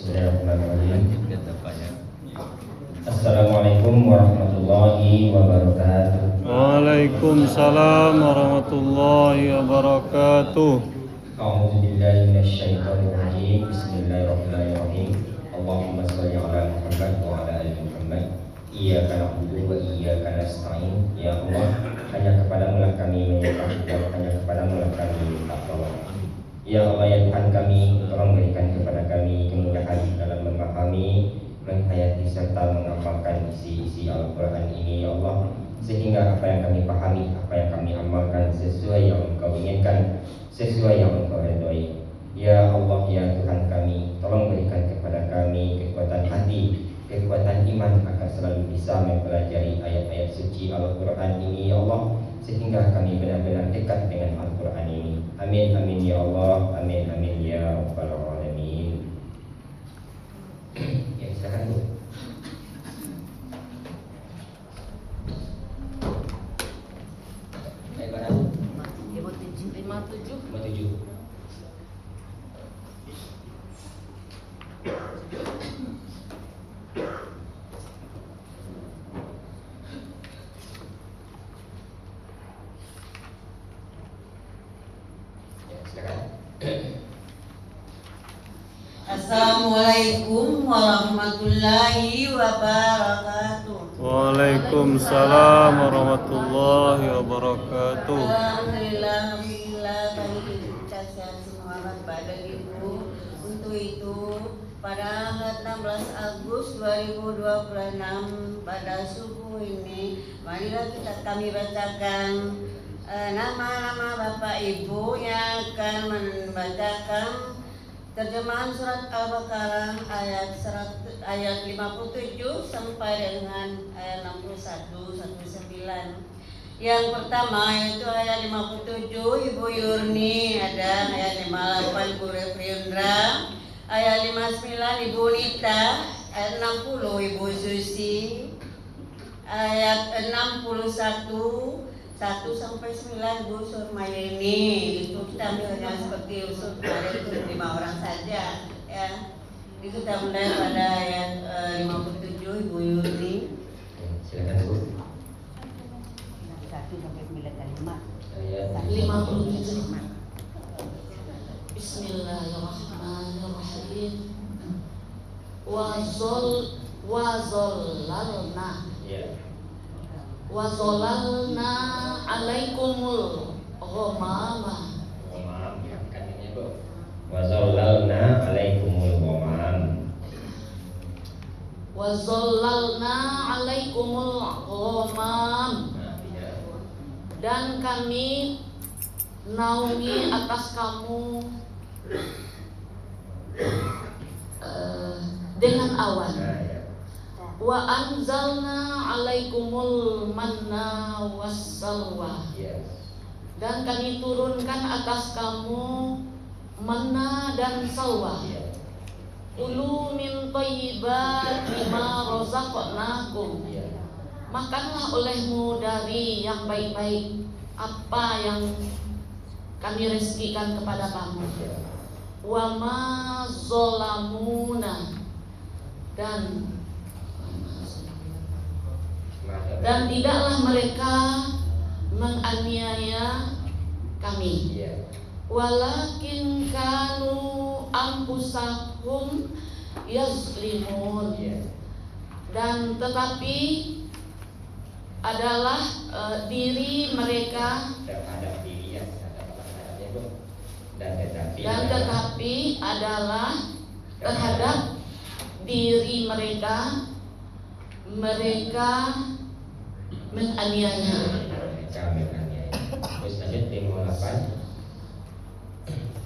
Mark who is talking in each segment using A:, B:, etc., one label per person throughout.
A: Bismillahirrahmanirrahim. Assalamualaikum warahmatullahi wabarakatuh.
B: Waalaikumsalam warahmatullahi wabarakatuh.
A: A'udzu billahi minasyaitonir rajim. Bismillahirrahmanirrahim. Allahumma shalli ala Muhammad wa ala ali Muhammad. Iyyaka na'budu wa iyyaka nasta'in. Ya Allah, hanya kepadamu lah kami menyembah dan hanya kepadamu lah kami minta tolong. Ya Allah ya Tuhan kami, tolong berikan kepada kami kemudahan dalam memahami, menghayati serta mengamalkan isi-isi Al-Quran ini ya Allah, sehingga apa yang kami pahami, apa yang kami amalkan sesuai yang Engkau inginkan, sesuai yang Engkau ridhoi. Ya Allah ya Tuhan kami, tolong berikan kepada kami kekuatan hati, kekuatan iman agar selalu bisa mempelajari ayat-ayat suci Al-Quran ini ya Allah, sehingga kami benar-benar dekat dengan Al-Quran ini. Amin amin ya Allah, amin amin ya rabbal alamin. Ya silakan Bu. Baik Pak. 57.
C: Assalamualaikum warahmatullahi wabarakatuh.
B: Waalaikumsalam warahmatullahi wabarakatuh.
C: Alhamdulillah kita sehat semua pada Ibu. Untuk itu pada 16 Agustus 2026 pada subuh ini marilah kami bacakan nama-nama Bapak Ibu yang akan membacakan terjemahan surat Al-Baqarah ayat 57 sampai dengan ayat 61-19. Yang pertama yaitu ayat 57 Ibu Yurni, ada ayat 58 Bu Refriundra, ayat 59 Ibu Nita, ayat 60 Ibu Susi, ayat 61 1 sampai 9 Bu Surmayeni. Itu kita ambilnya seperti usul kemarin itu 5 orang saja ya. Itu kita mulai pada ayat 57 Ibu Yurni.
A: Silakan Bu.
C: 1 sampai 9 kalimat.
A: Ayat
C: 57. Bismillahirrahmanirrahim. Wazollalna.
A: Ya.
C: Wazolalna alaikumul ghamama.
A: Ghamam, kan ini Bu. Wa zallalna alaikumul ghamam.
C: Wazollalna alaikumul ghamam.
A: Nah, ya.
C: Dan kami naungi atas kamu dengan awan.
A: Nah, ya.
C: Wa anzalna alaikumul manna wassalwa.
A: Yes.
C: Dan kami turunkan atas kamu manna dan salwa.
A: Iya.
C: Kulu min thayyibati ma razaqnakum.
A: Iya.
C: Makanlah olehmu dari yang baik-baik apa yang kami rezekikan kepada kamu. Wa ma zolamuna, dan tidaklah mereka menganiaya kami. Walakin kanu anfusahum yazlimun. Dan tetapi adalah diri mereka, dan tetapi adalah terhadap diri mereka menganiaya.
A: Terus lanjut 58.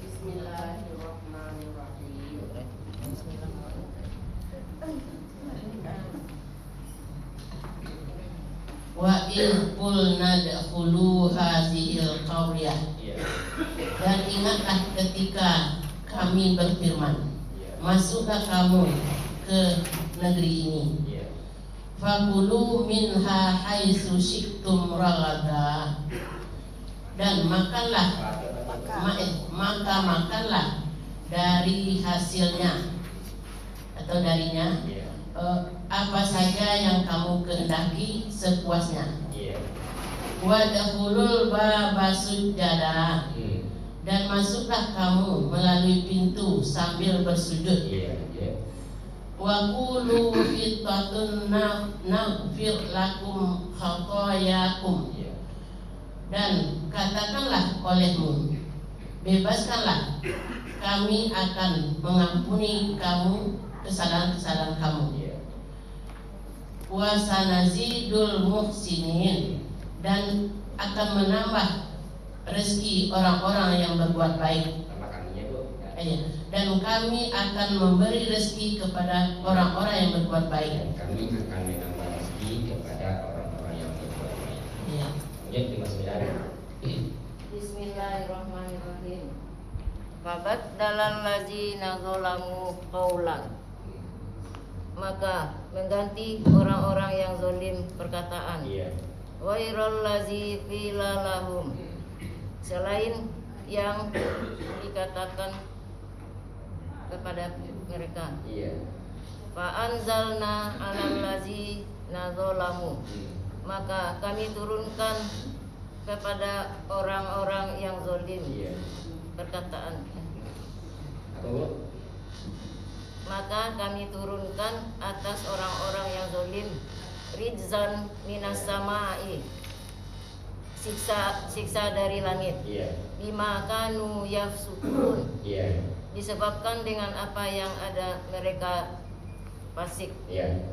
D: Bismillahirrahmanirrahim. Wa in qulna dakhulu hadhil qaryah. Dan ingatlah ketika kami berfirman, masuklah kamu ke negeri ini. Fakulu minha haitsu syi'tum ragada. Dan makanlah, maka makanlah dari hasilnya atau darinya
A: Iya.
D: apa saja yang kamu kehendaki sepuasnya.
A: Iya.
D: Wadkhulul baba sujada, dan masuklah kamu melalui pintu sambil bersujud.
A: Iya. Iya.
D: Wa qulu hittatun naghfir lakum khatayakum,
A: Iya.
D: dan katakanlah olehmu, bebaskanlah, kami akan mengampuni kamu kesalahan-kesalahan kamu.
A: Iya.
D: Wa sanazidul muhsinin, dan akan menambah rezeki orang-orang yang berbuat baik.
A: Sama kaminya Bu.
D: Dan kami akan memberi rezeki kepada orang-orang yang berbuat baik.
A: Dan kami akan menambah rezeki kepada orang-orang yang berbuat baik.
D: Ya.
A: Kemudian 59.
E: Bismillahirrahmanirrahim. Babat dalal lazina zalamu qaulan, maka mengganti orang-orang yang zalim perkataan.
A: Iya.
E: Wairal lazi qila lahum, selain yang dikatakan kepada mereka.
A: Iya.
E: Fa anzalna 'alal lazina zalamu, maka kami turunkan kepada orang-orang yang zalim
A: Iya.
E: perkataan.
A: Apa Bu?
E: Maka kami turunkan atas orang-orang yang zalim rijzan minas samai, siksa dari langit.
A: Iya.
E: Bima kanu yafsukun,
A: Iya.
E: disebabkan dengan apa yang ada mereka fasik.
A: Iya.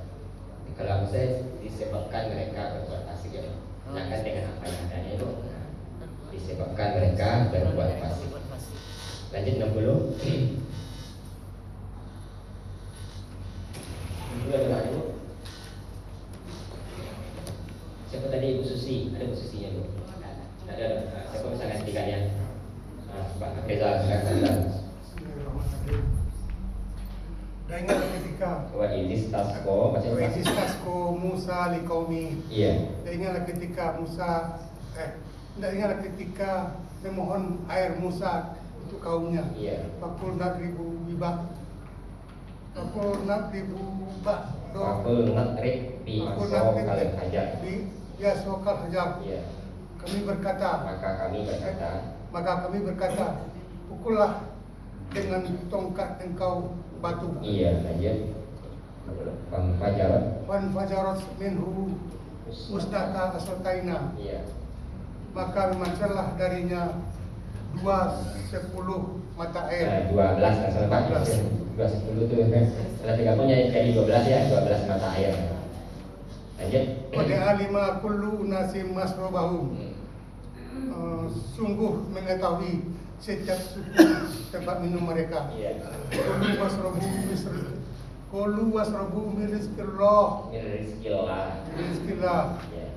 A: Kalau saya disebabkan mereka berbuat fasik ya. Sedangkan dengan apa yang adanya itu disebabkan mereka berbuat fasik. Lanjut 60. Itu adalah Bu. Siapa tadi Ibu Susi? Ada Bu Susinya Bu? Ada. Siapa bisa gantikannya? Pak Reza silakan.
F: Dan ingat ketika
A: Wa idis tasko macam apa?
F: Wa'idistasqo Musa liqaumi.
A: Iya.
F: Dan ingatlah ketika dan ingatlah ketika memohon air Musa untuk kaumnya.
A: Iya.
F: Fakul nadribu bibak. Fakul nadribu bak.
A: Fakul natrik bi masok kalian hajar.
F: Ya sokal hajar.
A: Iya.
F: Kami berkata,
A: Maka kami berkata,
F: pukullah dengan tongkat engkau batu.
A: iya lanjut. Fajar.
F: Wan fajarat minhu musnata aswataina.
A: Iya.
F: Maka memancarlah darinya 20 mata
A: Nah,
F: air.
A: 12 asal Pak. 10 tuh. Setelah 30 jadi 12 ya, 12 mata air. Lanjut.
F: Pada alima kullu unasim masrobahum. Sungguh mengetahui setiap suku tempat minum mereka.
A: Iya.
F: Kulu wasrobu mirizkillah.
A: Rizkillah.
F: Mirizkillah.
A: Iya.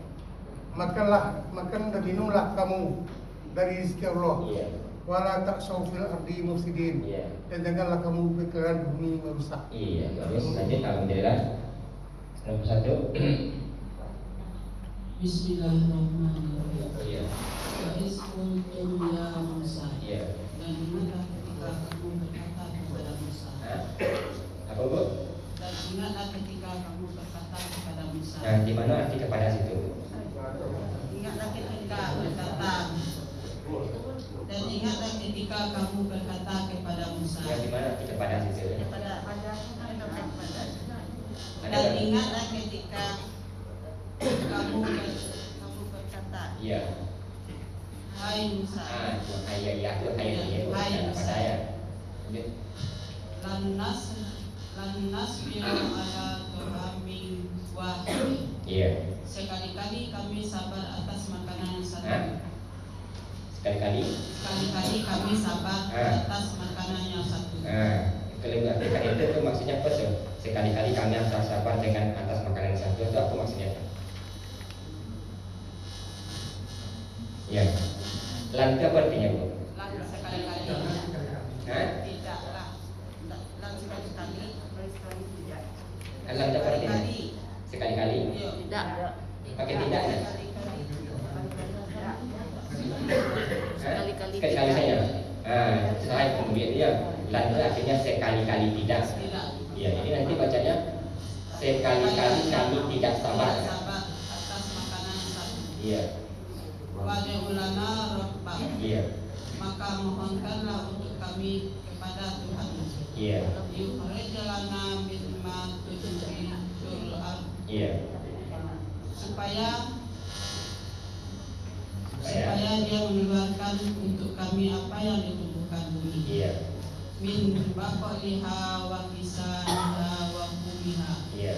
F: Makan dan minumlah kamu dari rezeki Allah.
A: Iya.
F: Wala taksau fil ardi mufsidin.
A: Iya.
F: Dan janganlah kamu berkeliaran bumi merusak.
A: Iya, bagus. Lanjut alhamdulillah. 61.
D: Bismillahirrahmanirrahim.
A: Iya.
D: Wa iz qultum ya Musa,
A: Iya.
D: dan ingatlah ketika kamu berkata kepada Musa.
A: Hah? Apa Bu?
D: Dan ingatlah ketika kamu berkata kepada Musa.
A: Nah, di mana arti kepada situ?
D: Ingatlah ketika berkata. Dan ingatlah ketika kamu berkata kepada Musa.
A: Yang di mana arti kepada situ?
D: Dan ingatlah ketika kamu berkata,
A: Iya.
D: hai Musa,
A: Iya, ini
D: Hai,
A: pada ya. Lanjut.
D: lannas biru ala tuhamin wahid.
A: Iya.
D: Sekali-kali kami sabar atas makanan yang
A: Hah?
D: satu.
A: Sekali-kali.
D: Sekali-kali kami sabar atas makanan yang satu.
A: Nah, kalau artikan itu maksudnya apa sih? Sekali-kali kami akan sabar dengan atas makanan satu itu apa maksudnya? Ya. Lan itu apa artinya Bu?
D: Lan sekali-kali.
A: Hah?
D: Tidaklah. Lan sekali-kali. Tidak.
A: Lan itu apa artinya? Sekali-kali.
E: Tidak.
A: Pakai tidak ya?
E: Sekali-kali
A: Sekali-kali saja. Saya kemudian dia lan itu artinya sekali-kali tidak.
D: Tidak.
A: Iya, jadi nanti bacanya sekali-kali kami tidak sabar.
G: sabar atas makanan satu.
A: Iya,
G: Wad'ulana Rabbak,
A: iya,
G: maka mohonkanlah untuk kami kepada Tuhan.
A: iya,
G: Yukhrij lana mimma tunbitul ardh,
A: iya.
G: supaya dia mengeluarkan untuk kami apa yang ditumbuhkan bumi.
A: Iya,
G: Min baqliha wa kisaniha wa kumiha,
A: iya.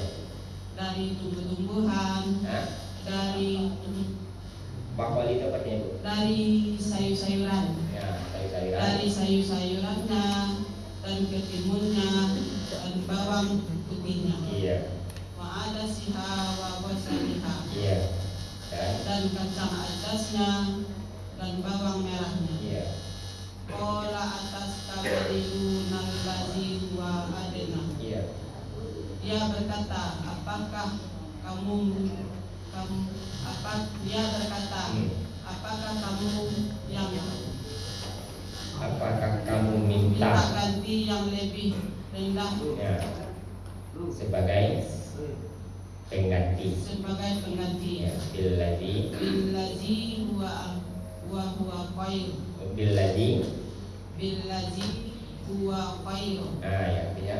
G: dari tumbuh-tumbuhan,
A: Nah,
G: dari
A: bakul itu artinya Bu?
G: sayur-sayuran,
A: Ya, sayur-sayuran.
G: dari sayur-sayurannya dan ketimunnya dan bawang putihnya.
A: Iya,
G: Wa adasiha wa basaliha,
A: iya.
G: dan kacang atasnya dan bawang merahnya.
A: Iya.
G: Qala atas tabadilunal ladzi huwa adna.
A: Iya.
G: Dia berkata, apakah kamu dia berkata, apakah kamu yang
A: Apakah kamu
G: minta
A: minta
G: ganti yang lebih rendah
A: ya, sebagai pengganti?
G: sebagai pengganti?
A: Ya, billadzi
G: Billazi huwa khair,
A: billadzi.
G: billazi huwa khair,
A: Nah, ya, artinya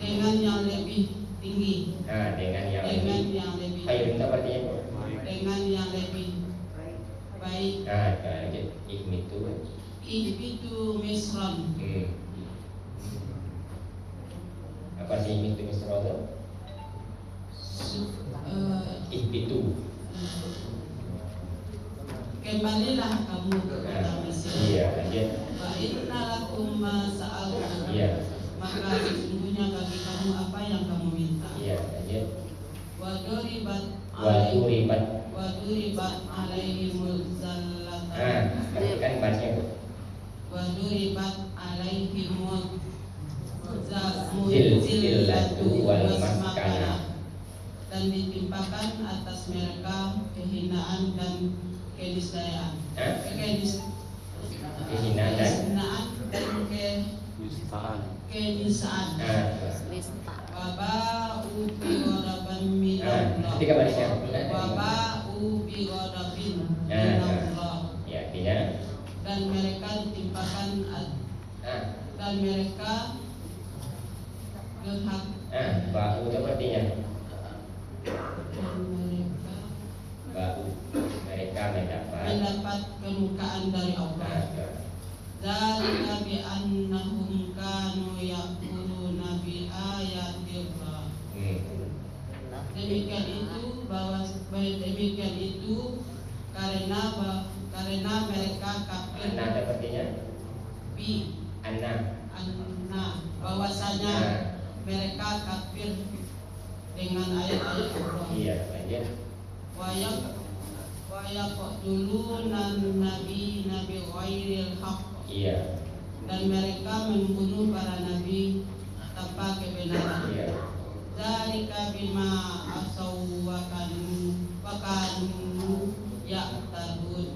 G: dengan yang lebih tinggi,
A: nah, dengan yang
G: dengan
A: lebih
G: yang lebih
A: khair itu artinya apa?
G: dengan yang lebih baik.
A: Nah, lanjut itu.
G: Ihbitu misran,
A: Apa sih itu Misra itu? Itu.
G: kembalilah kamu ke kota Mesir.
A: Iya, lanjut.
G: Wa inna lakum ma sa'altum,
A: Iya,
G: maka sesungguhnya bagi kamu apa yang kamu minta.
A: iya, lanjut.
G: Wa duribat
A: Waduribat.
G: alaihimul
A: Nah,
G: zallatan,
A: perhatikan bahasnya Bu.
G: wa duribat alaihimul
A: Zillatu wal maskana.
G: maskana, dan ditimpakan atas mereka kehinaan dan keniscayaan.
A: Hah? Kehinaan dan
G: Dan keniscayaan.
A: nah,
G: Waba'u bi ghadabin minallah.
A: ketika barisnya
G: Waba'u bi ghadabin
A: Nah,
G: minallah.
A: ya, artinya
G: Dan mereka ditimpakan dan mereka berhak
A: bau itu artinya
G: dan mereka
A: bau mereka
G: mendapat kemukaan dari Allah. Dzalika bi annahum kanu yaquluna bi ayatillah. Demikian itu karena mereka kafir
A: anak sepertinya
G: bi
A: anak
G: bahwasanya mereka kafir dengan ayat-ayat Allah.
A: iya, lanjut.
G: Wa yaqtuluna nabi ghairil haqq,
A: Iya,
G: dan mereka membunuh para nabi tanpa kebenaran.
A: iya.
G: Dzalika bima asaw wa kanu ya'tadun.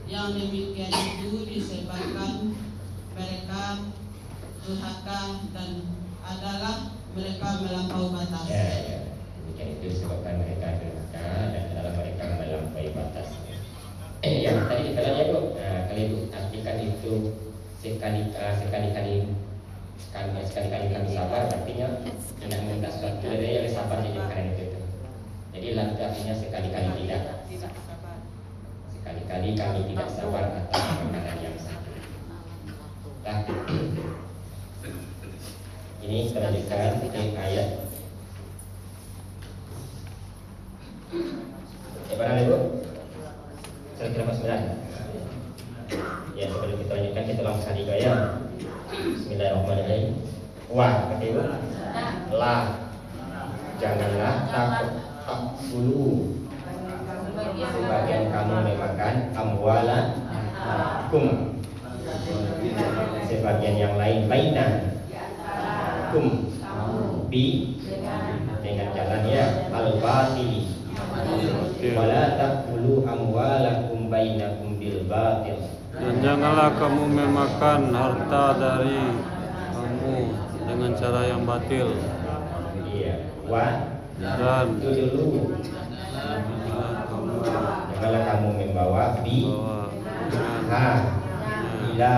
G: Yang demikian itu disebabkan mereka durhaka dan adalah mereka melampaui batas.
A: Ya, ya. Demikian itu disebabkan mereka durhaka dan adalah mereka melampaui batas. Yang tadi dikatakan Bu, kali Bu artikan itu sekali-kali kami sabar, artinya tidak minta sesuatu dari yang sabar jadi makanan itu. Jadi lanjut artinya sekali-kali tidak. Sekali-kali kami tidak sabar atas makanan yang satu. Nah, ini terlanjutkan ke ayat. Coba Ibu. Kira-kira Mas Miran. Ya, sebelum kita lanjutkan kita langsung saja ya. Bismillahirrahmanirrahim. Wah, kata Ibu. La. Janganlah takut dulu. Sebagian kamu memakan amwala kum. Sebagian yang lain bainan kum bi dengan jalannya al-batil. Wala taqulu amwalakum bainakum bil batil.
B: Dan janganlah kamu memakan harta dari kamu dengan cara yang batil.
A: Iya. Wa
B: Dan
A: dulu janganlah kamu membawa bi
B: bahwa dengan
A: ha ila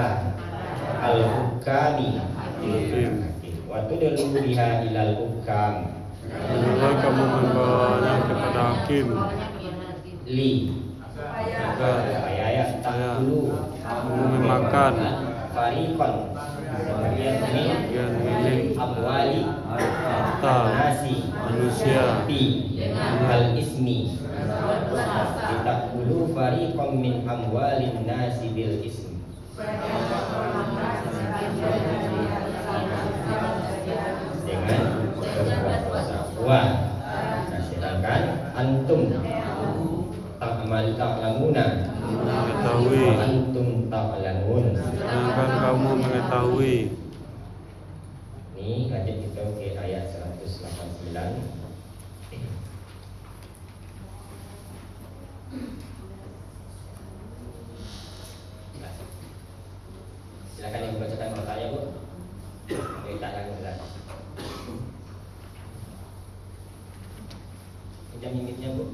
A: al hukami waktu dulu biha ilal hukam
B: janganlah kamu membawanya kepada hakim
A: li
B: agar
A: supaya ya tak
B: saya
A: dulu
B: kamu memakan
A: farikon
B: bagian milik
A: amwali
B: harta
A: nasi
B: manusia
A: bi al ismi ditakulu farikon min amwalin nasi bil ismi dengan berbuat dosa. Wah, nah, sedangkan antum ta'lamuna
B: mengetahui,
A: antum ta'lamun.
B: sedangkan kamu mengetahui.
A: Ini lanjut kita ke ayat 189. Silakan yang membacakan maknanya, Bu. Kita akan mulai. Jam limitnya, Bu.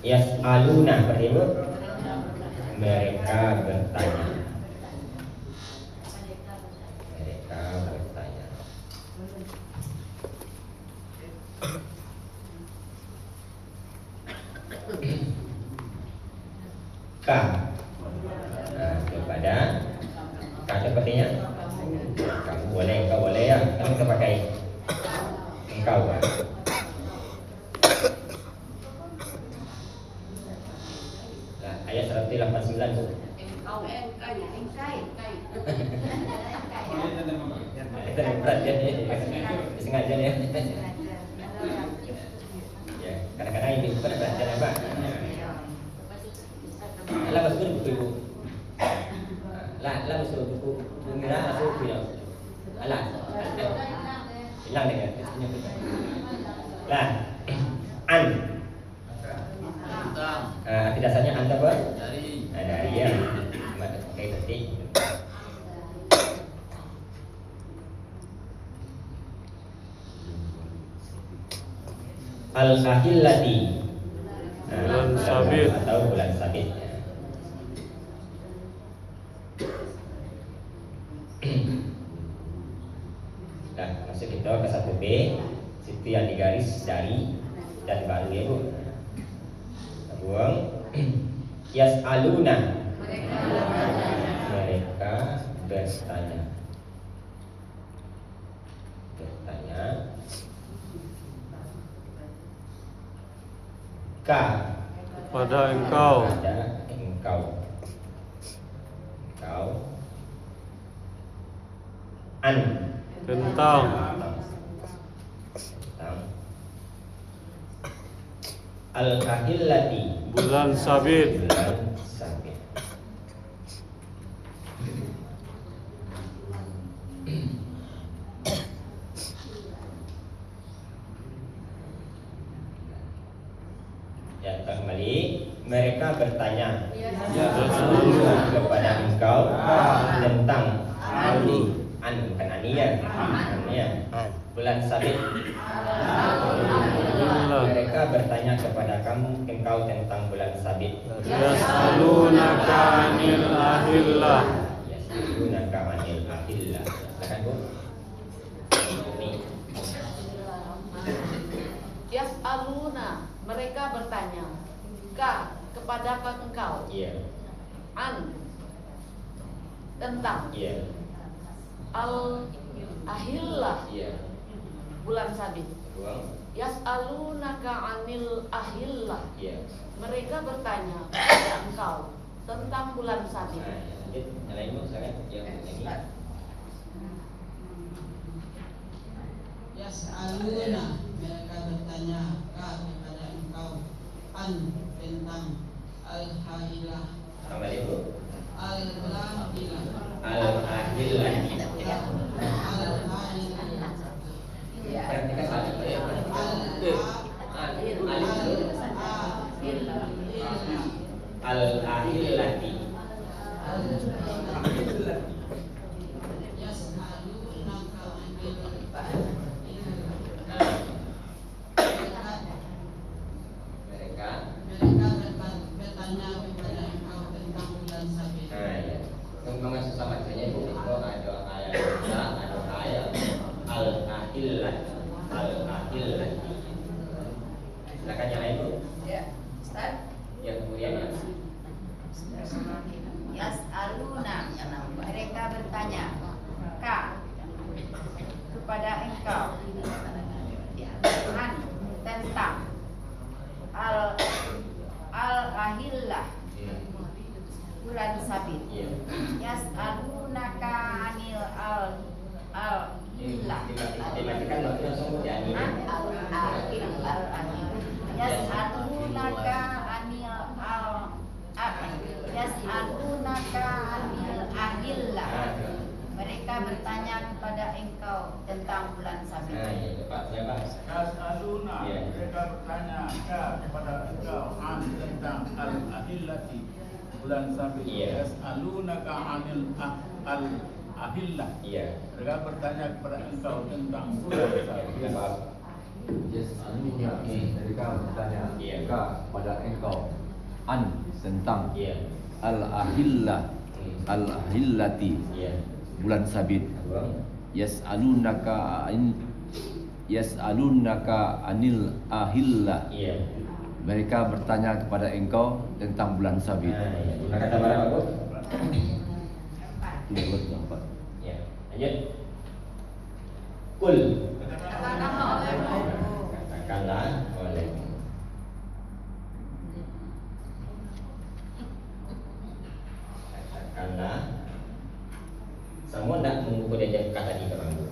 A: Yas'aluna beribu mereka bertanya. Mereka bertanya. Ka kepada ka sepertinya kamu boleh, kau boleh ya, kan kita pakai engkau kan. Ayat 189 Bu. Kita perhatian ya, sengaja ya. Ya, kadang-kadang ini bukan perhatian apa. Lah masuk buku Ibu. Lah masuk buku merah masuk buku ya. Alah. Hilang deh. Lah. An. Dasarnya anda apa? Dari ya. Oke, detik. Al-ahillati.
B: Bulan sabit.
A: Atau bulan sabit. Nah, masuk kita ke 1B. Situ yang digaris dari dan baru ya Bu. Buang. Yas'aluna. Mereka bertanya. Ka
B: Pada engkau.
A: pada engkau. An
B: Tentang
A: al-ahillati.
B: bulan sabit.
A: Bulan sabit. Ya, kembali mereka bertanya kepada engkau tentang an bukan ania bulan sabit. Mereka bertanya kepada engkau tentang bulan sabit.
B: Yas'alunaka 'anil ahillah.
A: Yas'alunaka 'anil ahillah. Silakan Bu. Ini.
C: Yas'aluna, mereka bertanya. Ka, kepada engkau.
A: Iya.
C: An, tentang.
A: Iya.
C: Al-ahillah,
A: Iya.
C: bulan sabit.
A: Buang.
C: Yas'alunaka 'anil ahillah.
A: Iya.
C: Mereka bertanya kepada engkau tentang bulan sabit.
A: Nah, lanjut. Yang lain Bu, silakan. Yang ini.
G: Yas'aluna, mereka bertanya kepada engkau an tentang al-ahillah.
A: Kembali Bu.
G: Al-ahillah.
A: Al-ahillah.
G: Al-ahillah.
A: Perhatikan satu ya. Al-ahillati.
G: Yas'alunaka 'anil
A: Mereka.
G: mereka bertanya kepada engkau tentang bulan sabit.
A: Nah, ya. Memang susah bacanya Bu. Itu ada ayat kita, ada ayat al-ahillah. Al-ahillati. Silakan yang lain Bu.
E: Ya, Ustaz.
A: Yang kemudian ya.
E: Yas'aluna, mereka bertanya. Ka, kepada engkau. An, tentang al-ahillah, bulan sabit.
A: Iya.
E: Yas'alunaka 'anil al-ahillah.
A: Dimatikan langsung jadi.
E: Yas'alunaka 'anil ahillah. Mereka bertanya kepada engkau tentang bulan sabit.
A: Nah, ya, Pak, siapa?
H: Yas'aluna,
A: Iya.
H: mereka bertanya kepada engkau an tentang al-ahillati, bulan sabit.
A: Iya.
H: Yas'alunaka 'anil al-ahillah.
A: Iya.
H: Mereka bertanya kepada engkau tentang bulan sabit.
A: Ya, Pak.
I: Yas'aluna, mereka bertanya
A: Iya.
I: kepada engkau an tentang
A: Iya.
I: al-ahillah, al-ahillati,
A: Iya.
I: bulan sabit.
A: Buang.
I: Yas'alunaka anil ahillah.
A: Iya.
I: Mereka bertanya kepada engkau tentang bulan sabit.
A: Nah, ya. Gimana kata mana Pak Bu?
I: Itu buat yang empat.
A: Ya. Lanjut. Kul. Katakanlah oleh. Katakanlah. Semua nak mengukur dia kata di kamu.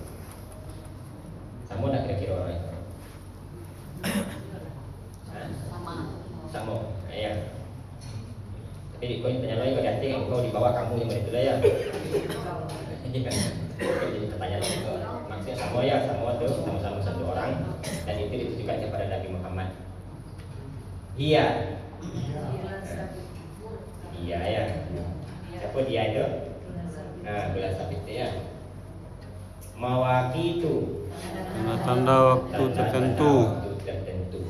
A: Semua nak kira-kira orang itu. Sama. Ya. Tapi kau tanya lagi kau janting kau di bawah kamu yang itu lah ya. Jadi pertanyaan itu maksudnya sama ya, sama tu sama-sama satu orang dan itu ditujukan kepada Nabi Muhammad. Iya. Iya ya. Siapa dia itu? Nah, bulan sabit ya. Mawaqitu.
B: Tanda waktu tertentu.
A: Waktu tertentu.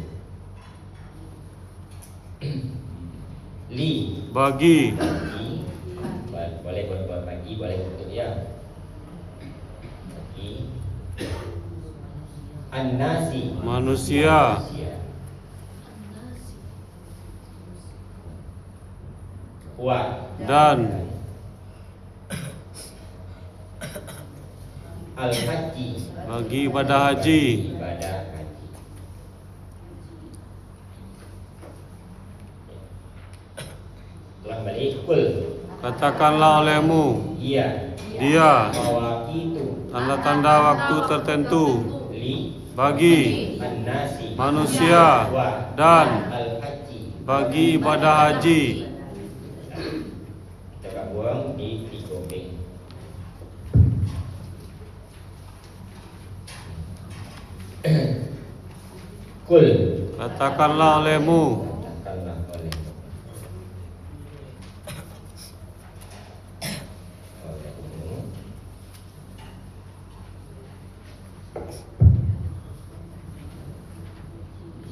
A: Li
B: bagi,
A: boleh buat bagi, boleh untuk ya. Bagi an-nasi
B: manusia,
A: wa
B: dan
A: al-haji
B: bagi ibadah haji.
A: ibadah haji. Ulang balik. Kul
B: Katakanlah olehmu,
A: iya
B: dia
A: mawaqitu
B: tanda-tanda waktu tertentu
A: li
B: bagi
A: an-nasi
B: manusia
A: wa
B: dan
A: al-haji.
B: bagi ibadah haji.
A: Kita buang di digobeng. Kul
B: Katakanlah olehmu,
A: katakanlah oleh olehmu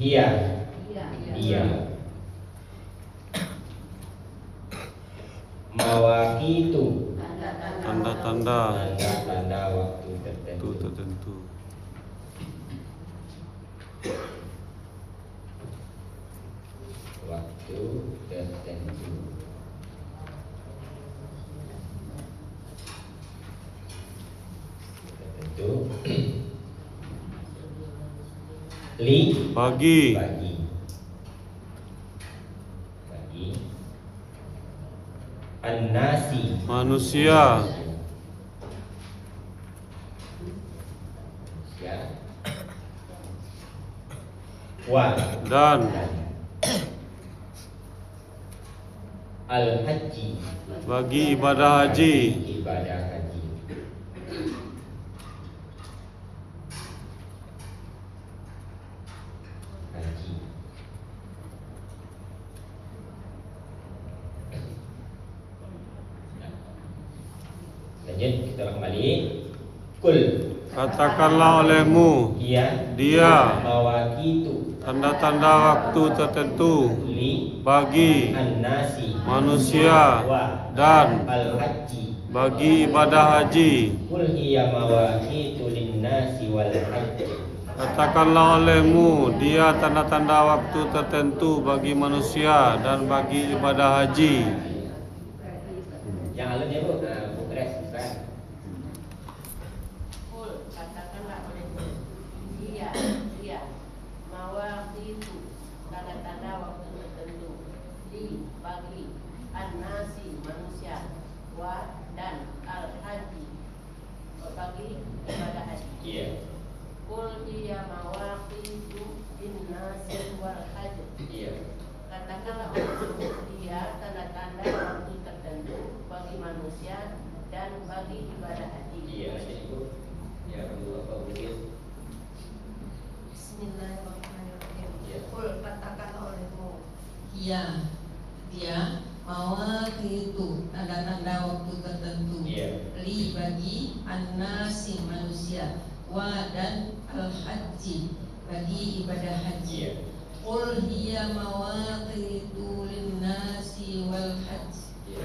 A: dia mawaqitu
B: tanda-tanda
A: tanda-tanda waktu
B: waktu
A: tertentu.
B: tertentu.
A: Waktu tertentu. Tertentu. Li
B: Bagi
A: bagi an-nasi
B: manusia
A: ya wa
B: dan
A: al-haji
B: bagi ibadah haji.
A: ibadah haji. Haji. Lanjut kita kembali. Kul
B: Katakanlah olehmu, dia
A: mawaqitu
B: tanda-tanda waktu tertentu
A: li
B: bagi
A: an-nasi
B: manusia
A: wa
B: dan
A: al-haji.
B: bagi ibadah haji.
A: Kul hiya mawaqitu lin-nasi wal haji.
B: Katakanlah olehmu, dia tanda-tanda waktu tertentu bagi manusia dan bagi ibadah haji.
A: Yang alun ya Bu, Bu Kres, Ustaz.
C: Kul katakanlah olehmu, dia mawaqitu tanda-tanda waktu tertentu di bagi an-nasi manusia wa dan al-haji bagi ibadah haji.
A: Iya.
C: Kul hiya mawaqitu lin-nasi wal haji.
A: Iya.
C: Katakanlah olehmu, dia tanda-tanda waktu tertentu bagi manusia dan bagi ibadah haji.
A: Iya, jadi Bu. Ya, perlu apa mungkin?
C: Bismillahirrahmanirrahim.
A: Iya.
C: Kul katakanlah olehmu,
G: dia mawaqitu tanda-tanda waktu tertentu
A: Iya.
G: li bagi an-nasi manusia wa dan al-haji bagi ibadah haji.
A: Iya.
G: Qul hiya mawaqitu lin-nasi wal haji.
A: Iya.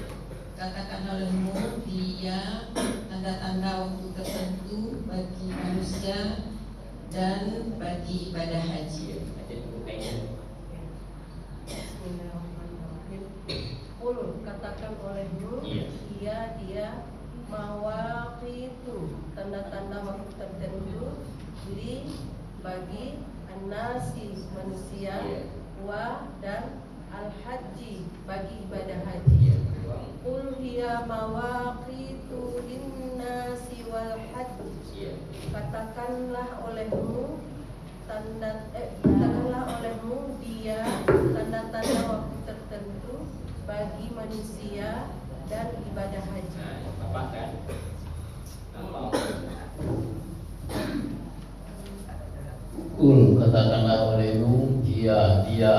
G: Katakan olehmu, dia tanda-tanda waktu tertentu bagi manusia dan bagi ibadah haji.
A: Iya. Nanti bukainya.
C: Bismillahirrahmanirrahim. Kul katakan olehmu,
A: Iya.
C: dia mawaqitu tanda-tanda waktu tertentu li bagi an-nasi manusia
A: Iya.
C: wa dan al-haji bagi ibadah haji.
A: Iya.
C: Qul hiya mawaqitu lin-nasi wal haji.
A: Iya.
C: Katakanlah olehmu katakanlah olehmu, dia tanda-tanda waktu tertentu bagi manusia dan ibadah haji.
A: Nah, Bapak kan? Nampak.
J: Kul katakanlah olehmu, dia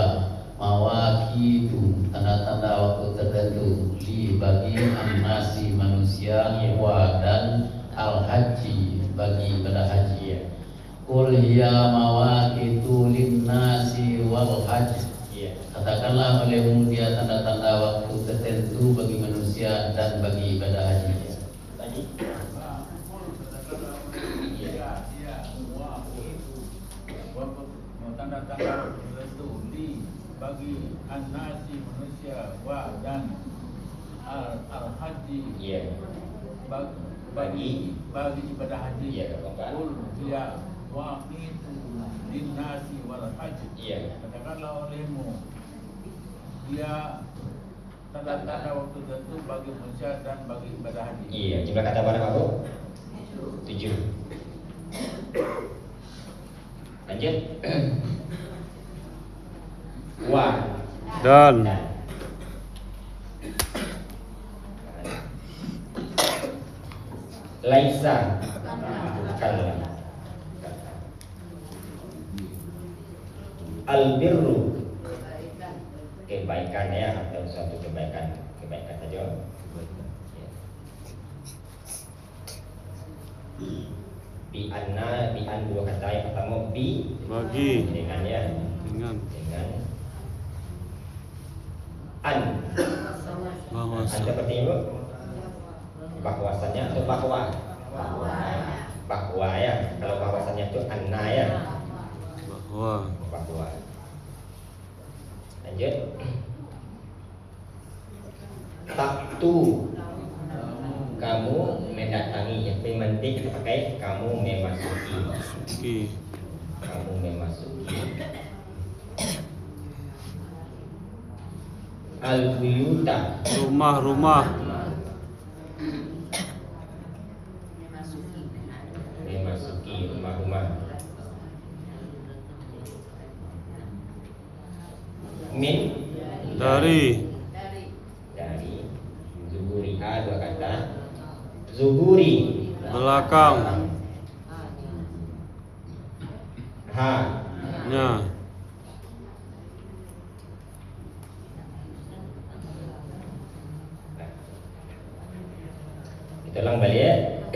J: mawaqitu tanda-tanda waktu tertentu li bagi an-nasi manusia wa dan al-haji bagi ibadah haji. Qul hiya mawaqitu lin-nasi wal haji.
A: Iya.
J: Katakanlah olehmu dia tanda-tanda waktu tertentu bagi manusia dan bagi ibadah haji.
A: Tadi.
H: Tanda-tanda tertentu bagi an-nasi manusia wa dan al-haji.
A: Iya.
H: Bagi ibadah haji.
A: Iya, Bapak.
H: Qul ya waqitu lin-nasi wal haji.
A: Iya.
H: Katakanlah olehmu dia tanda-tanda waktu tertentu bagi manusia dan bagi ibadah haji.
A: Iya, jumlah kata berapa, Bu? 7. Lanjut. Wa
B: Dan
A: laisa bukanlah. Albirru kebaikan ya, atau suatu kebaikan saja. Bi an dua kata yang pertama bi
B: bagi
A: dengan ya
B: dengan
A: an
B: bahwasa
A: seperti itu bahwasanya atau bahwa ya, kalau bahwasanya itu anna ya, bahwa. Lanjut. Taktu kamu mendatangi, yang penting kita pakai kamu memasuki. Kamu memasuki al-buyuta,
B: rumah-rumah.
A: Memasuki rumah-rumah. Min
B: Dari
A: zuhuriha dua kata. Zuhuri
B: belakang.
A: Ha
B: Nya
A: kita ulang balik.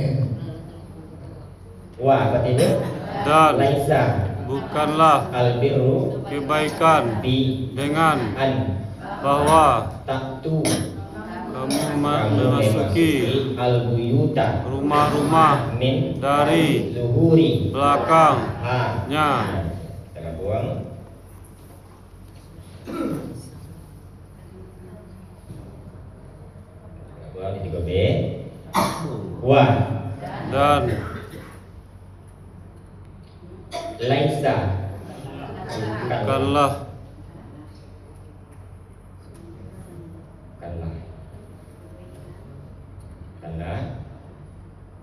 A: Wa apa itu?
B: dan
A: Laisa
B: bukanlah
A: albirru
B: kebaikan
A: bi
B: dengan
A: an
B: bahwa
A: taktu
B: kamu
A: kamu
B: memasuki
A: al-buyuta
B: rumah-rumah
A: min
B: dari
A: zuhuri
B: belakangnya.
A: Kita buang. Buang di 3B. Wa
B: Dan
A: laisa
B: bukanlah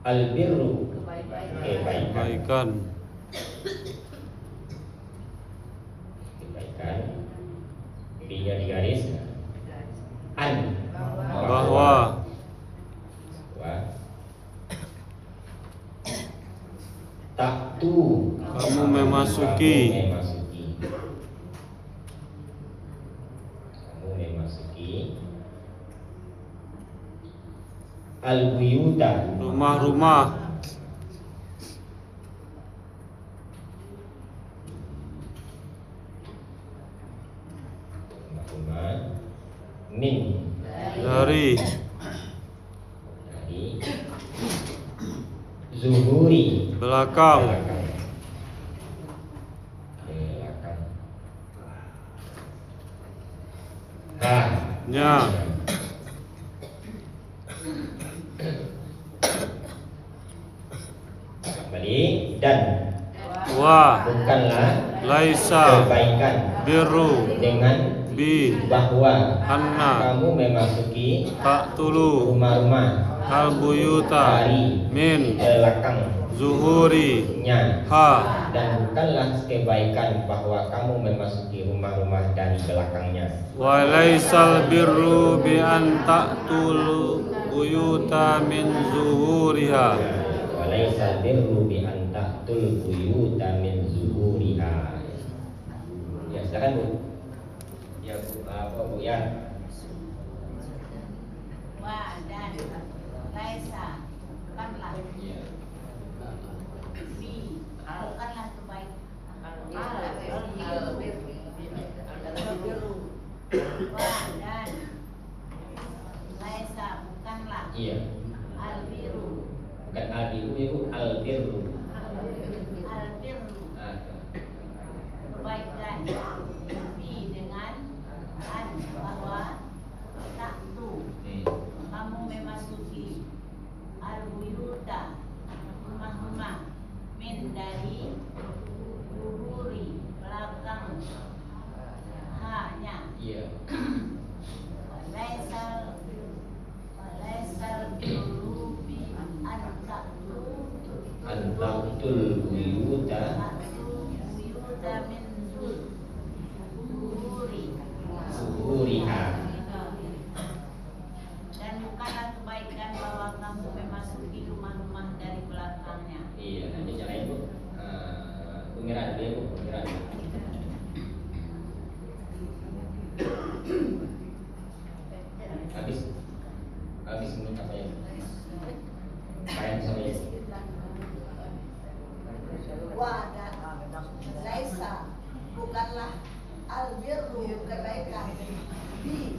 A: albirru
B: kebaikan
A: B-nya digaris an
B: bahwa
A: taktu
B: kamu memasuki
A: al-buyuta
B: rumah-rumah
A: min
B: dari
A: zuhuri
B: belakang nya
A: kembali dan
B: wa
A: bukanlah
B: laisa
A: kebaikan
B: biru
A: dengan
B: bi
A: bahwa
B: anna
A: kamu memasuki
B: taktulu
A: rumah-rumah
B: al buyuta
A: dari
B: min
A: belakang
B: zuhurinya ha
A: dan bukanlah kebaikan bahwa kamu memasuki rumah-rumah dari belakangnya.
B: wa laisal birru bi an taktulu buyuta min zuhuriha
A: Wa laisal birru bi an ta'tul buyuta min zuhuriha. Ya, silakan Bu. Ya, Bu, apa Bu ya?
C: Wa dan laisa bukanlah bi bukanlah kebaikan
A: Bukan al-birru ya Bu, al-birru.
C: Al-birru kebaikan. Bi dengan an bahwa taktu kamu memasuki al-buyuta rumah-rumah min dari zuhuri belakang hanya
A: Iya.
C: Laisal birru bi
A: Antaktul buyuta
C: min
A: zuhuriha.
C: dan bukanlah kebaikan bahwa kamu memasuki rumah-rumah dari belakangnya.
A: Iya, nanti caranya Bu. Pengiran dulu ya Bu, pengiran. Habis menit apa ya? Kayak sama ya.
C: Dan laisa bukanlah albirru kebaikan bi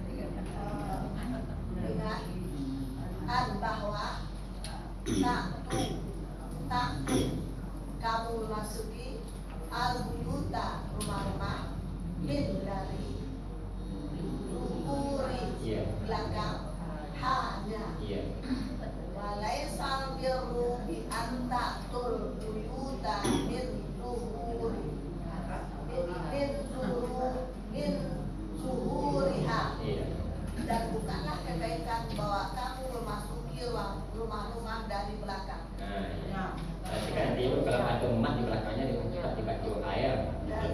C: dengan an bahwa taktu kamu memasuki al-buyuta rumah-rumah min dari zuhuri
A: Iya.
C: belakang hanya
A: Iya.
C: walaisal birru bi antatul buyuta min zuhuri min zuhuriha.
A: Iya.
C: Dan bukanlah kebaikan bahwa kamu memasuki rumah-rumah dari belakang.
A: Nah, iya. Tapi kan nanti Bu, kalau ada emat di belakangnya dibaca air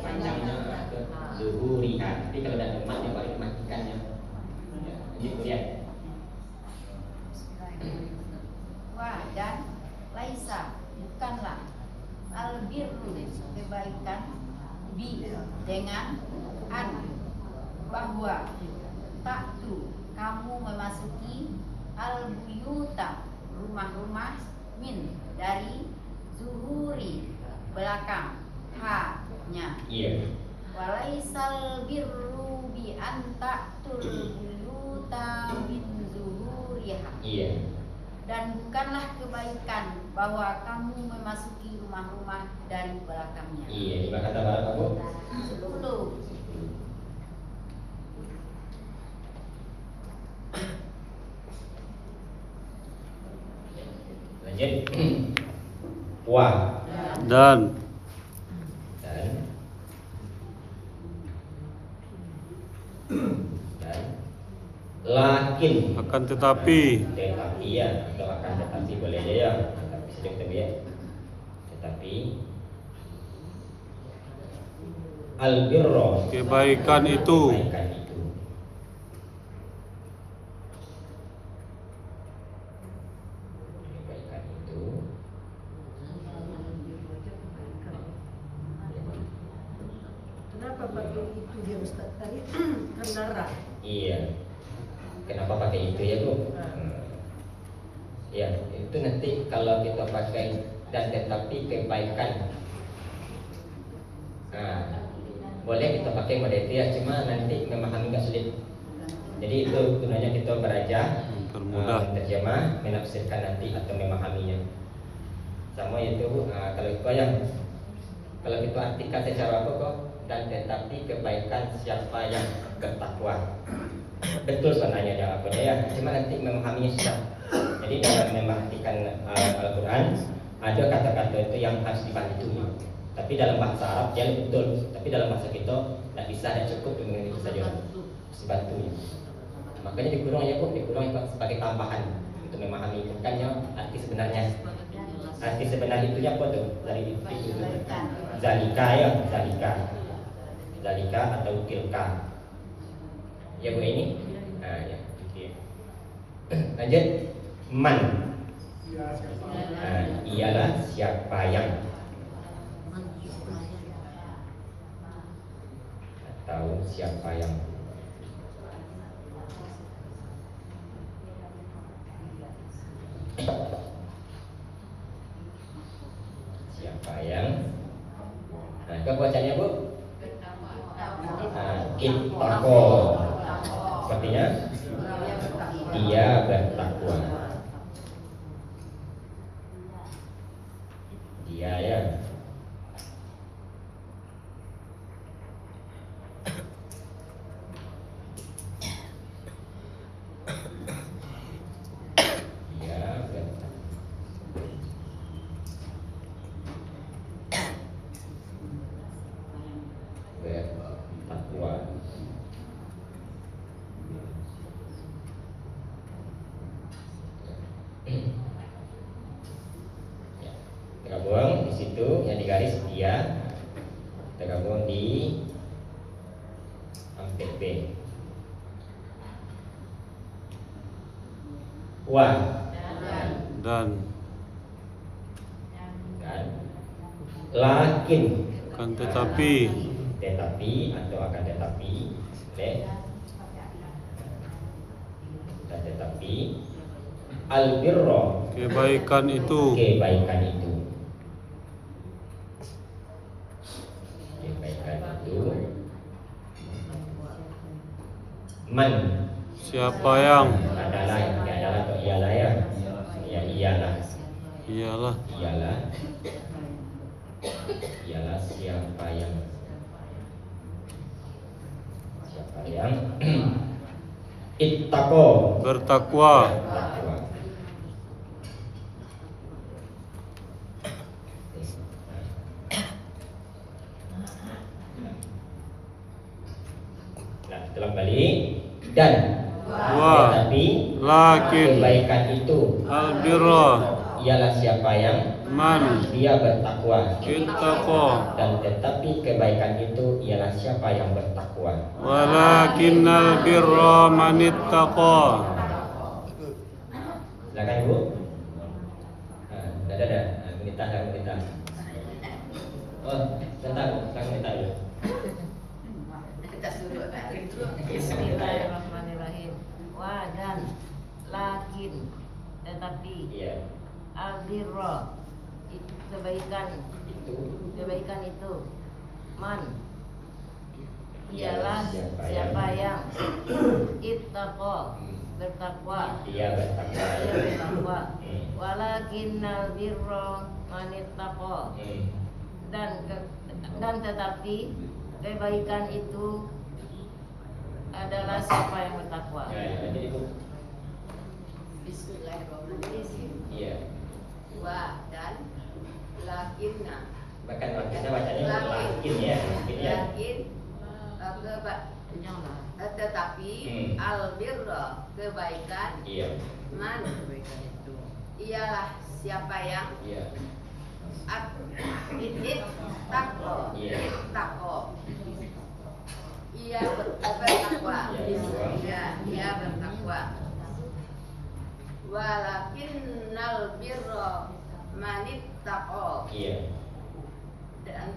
A: panjangnya ke zuhuriha. Tapi kalau ada emat dia balik matikannya. Ya, gitu ya.
E: Dan laisa bukanlah albirru kebaikan bi dengan an bahwa taktu kamu memasuki al-buyuta rumah-rumah min dari zuhuri belakang hanya.
A: Iya.
E: Walaisal birru bi antaktul buyuta min zuhuriha.
A: Iya.
E: Dan bukanlah kebaikan bahwa kamu memasuki rumah-rumah dari belakangnya.
A: Iya, lima kata berapa Bu?
E: 10.
A: Lanjut. Wa
B: Dan
A: lakin
B: akan tetapi
A: ya, atau akan tetapi boleh aja ya, tetapi saja kita ya. Tetapi al-birra
B: kebaikan itu
A: kebaikan itu
C: Kenapa pakai itu dia Ustaz tadi? Kenara.
A: iya. Kenapa pakai itu ya Bu? Ya, itu nanti kalau kita pakai dan tetapi kebaikan. Nah, boleh kita pakai model itu ya, cuma nanti memahami nggak sulit. Jadi itu gunanya kita belajar, terjemah, menafsirkan nanti atau memahaminya. Sama itu kalau itu yang kalau kita artikan secara apa kok dan tetapi kebaikan siapa yang bertakwa. Betul sebenarnya jawabannya ya, cuma nanti memahaminya susah. Jadi dalam mengartikan Al-Quran ada kata-kata itu yang harus dibantu. Tapi dalam bahasa Arab dia betul, tapi dalam bahasa kita tidak bisa dan cukup dengan itu saja. Sebantunya. Makanya dikurang sebagai tambahan untuk memahami bukannya arti sebenarnya. Arti sebenar itu apa tuh? Dari itu. Zalika ya, zalika atau tilka. Ya Bu ini. Nah ya. Oke. Lanjut. Man. Ialah siapa yang atau siapa yang nah itu bacanya Bu ittaqo sepertinya dia bertakwa di situ yang digaris dia tergabung di hampir B. Wa
B: Dan
A: lakin
B: kan tetapi
A: atau akan tetapi dan tetapi albirro
B: kebaikan itu
A: man
B: siapa yang
A: adalah atau ialah ya ialah siapa yang ittaqo
B: bertakwa.
A: Nah, setelah balik dan tetapi
B: lakin
A: kebaikan itu
B: albirra
A: ialah siapa yang
B: man
A: dia bertakwa,
B: ittaqa
A: dan tetapi kebaikan itu ialah siapa yang bertakwa.
B: walakinnal birra man ittaqa.
A: Silakan Bu. Dah. Minta. Oh, sebentar Bu, silakan minta dulu.
E: Bismillahirrahmanirrahim. Wa dan lakin tetapi albirra kebaikan itu man ialah siapa yang ittaqa bertakwa walakinnal birra man ittaqa dan tetapi kebaikan itu adalah siapa yang bertakwa.
C: Bismillahirrahmanirrahim.
A: Iya.
C: Wa dan lakinna.
A: Bahkan kita bacanya lakin ya.
C: Tetapi albirra kebaikan man ialah siapa yang takwa ia bertakwa ia bertakwa walakinnal birra manittaqo dan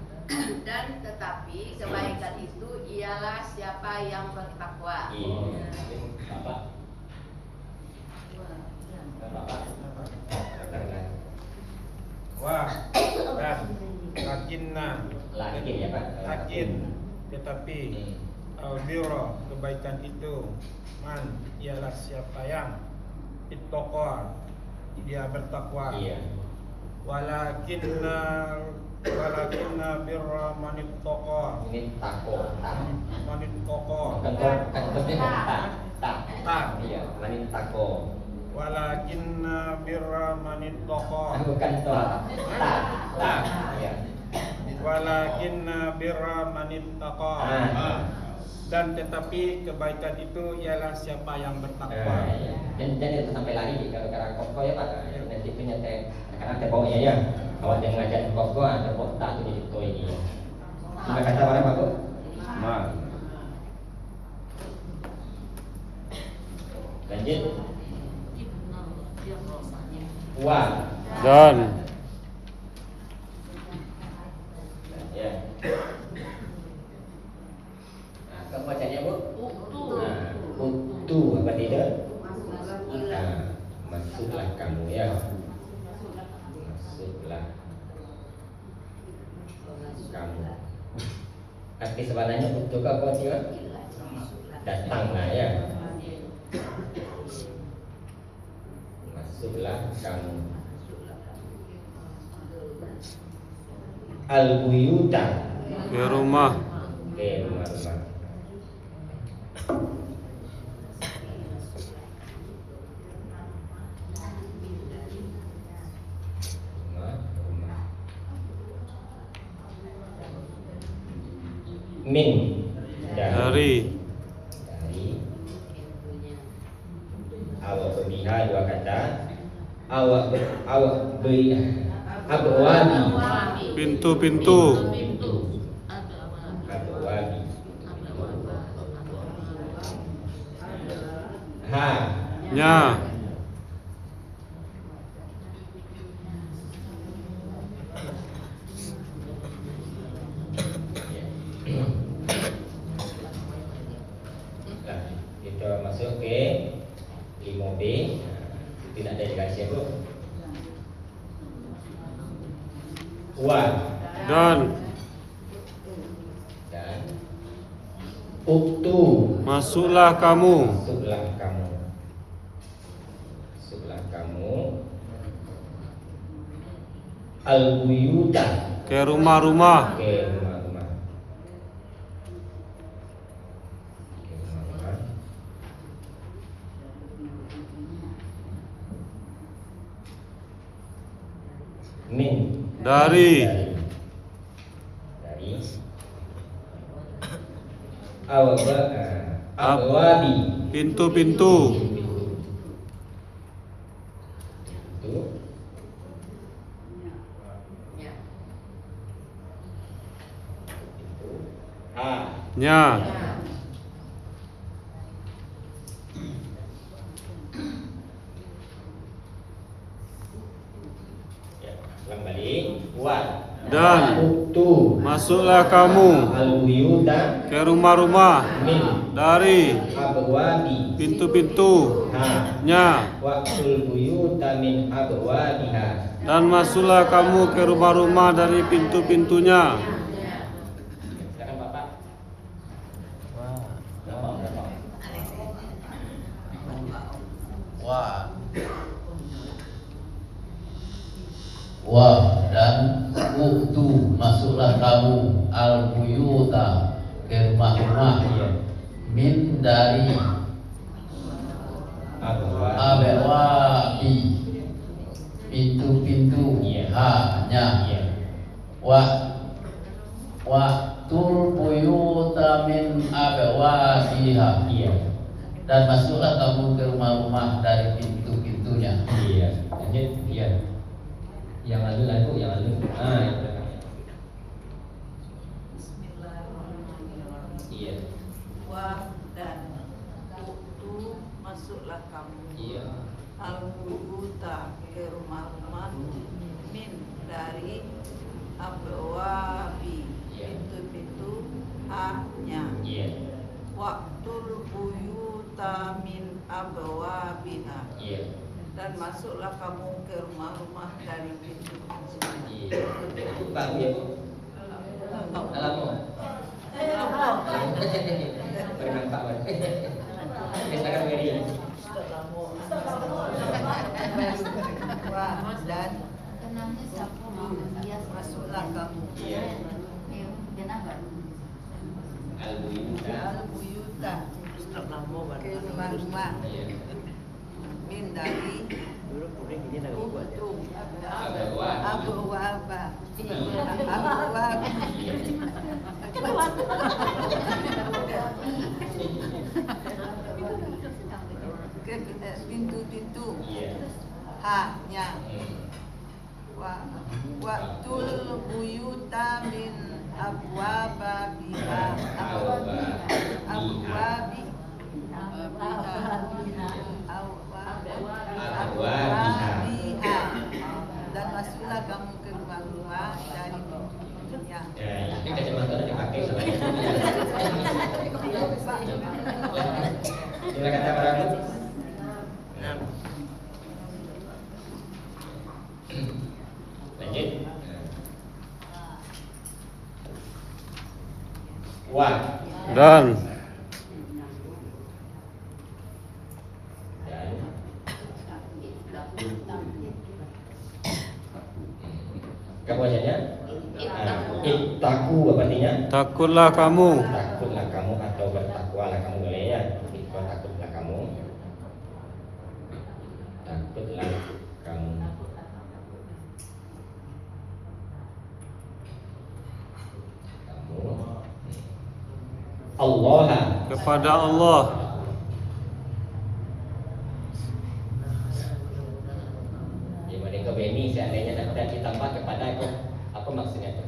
C: tetapi kebaikan itu ialah siapa yang bertakwa.
K: Wah dan lakin
A: ya Pak.
K: Lakin tetapi albirra kebaikan itu man ialah siapa yang ittaqa dia bertakwa. Walakinna birra man ittaqa walakinna birra man ittaqa walakinna birra man ittaqa dan tetapi kebaikan itu ialah siapa yang bertakwa.
A: Dan itu sampai lagi kalau karena koko ya Pak, nanti punya karena tepoknya ya. Awak jangan ngajak koko atau kota itu di situ ini. Sudah kata mana Pak Bu? Lanjut. Wa
B: dan
A: ya. Kamu bacanya Bu? Utu apa tidak? Masuklah kamu ya. Masuklah kamu. Arti sebenarnya untuk apa tidak? Datanglah ya. Masuklah kamu. Al-buyuta
B: ke rumah.
A: Min
B: dari
A: awak berbiha dua kata awak beri Abwabi.
B: Pintu-pintu.
A: Abwabi. Ha.
B: Nya.
A: Nah, kita masuk ke 5B. Tidak ada dikasih tu. Wa
B: Dan
A: uktu.
B: masuklah kamu.
A: Masuklah kamu. Masuklah kamu. Al-buyuta.
B: Ke rumah-rumah.
A: Ke rumah-rumah. Ke rumah-rumah. Min.
B: Dari
A: abwabi.
B: Pintu-pintu. Nya.
A: Ulang balik. Wa.
B: Dan
A: uktu.
B: masuklah kamu
A: Al-buyuta.
B: ke rumah-rumah.
A: Min.
B: Dari
A: abwabi.
B: pintu-pintu.
A: Ha.
B: Nya.
A: Waqtul buyuta min abwabiha.
B: Dan masuklah kamu ke rumah-rumah dari pintu-pintunya.
A: Silakan Bapak.
J: Wa dan uktu masuklah kamu al-buyuta ke rumah-rumah min dari abwabi pintu-pintu hanya waktul buyuta min abwabiha dan masuklah kamu ke rumah-rumah dari pintu-pintunya.
A: Lanjut. Yang lalu.
C: Bismillahirrahmanirrahim. Wa dan uktu masuklah kamu. Al-buyuta ke rumah-rumah min dari abwabi pintu-pintu hanya. Waktul buyuta min abwabiha. Dan masuklah kamu ke rumah-rumah dari pintu-pintunya.
A: Bukan ya Bu? Alamu. Bernampak Pak. Silakan Mary.
C: Dan masuklah kamu. Al-buyuta ke rumah-rumah min dari uktu abwaba ke pintu-pintu hanya waktul buyuta min abwabiha abwabiha dan masuklah kamu ke rumah-rumah dari pintu-pintunya.
A: Ini kacamata dipakai sama itu. Silakan Pak. Lanjut. Wa.
B: Dan
A: Kamu bacanya? Ittaku apa artinya?
B: takutlah kamu.
A: Takutlah kamu atau bertakwalah kamu boleh ya. Takutlah kamu. Takutlah kamu. Allah
B: Kepada Allah.
A: Jadi mereka ini seandainya dan ditambah kepada apa maksudnya tuh?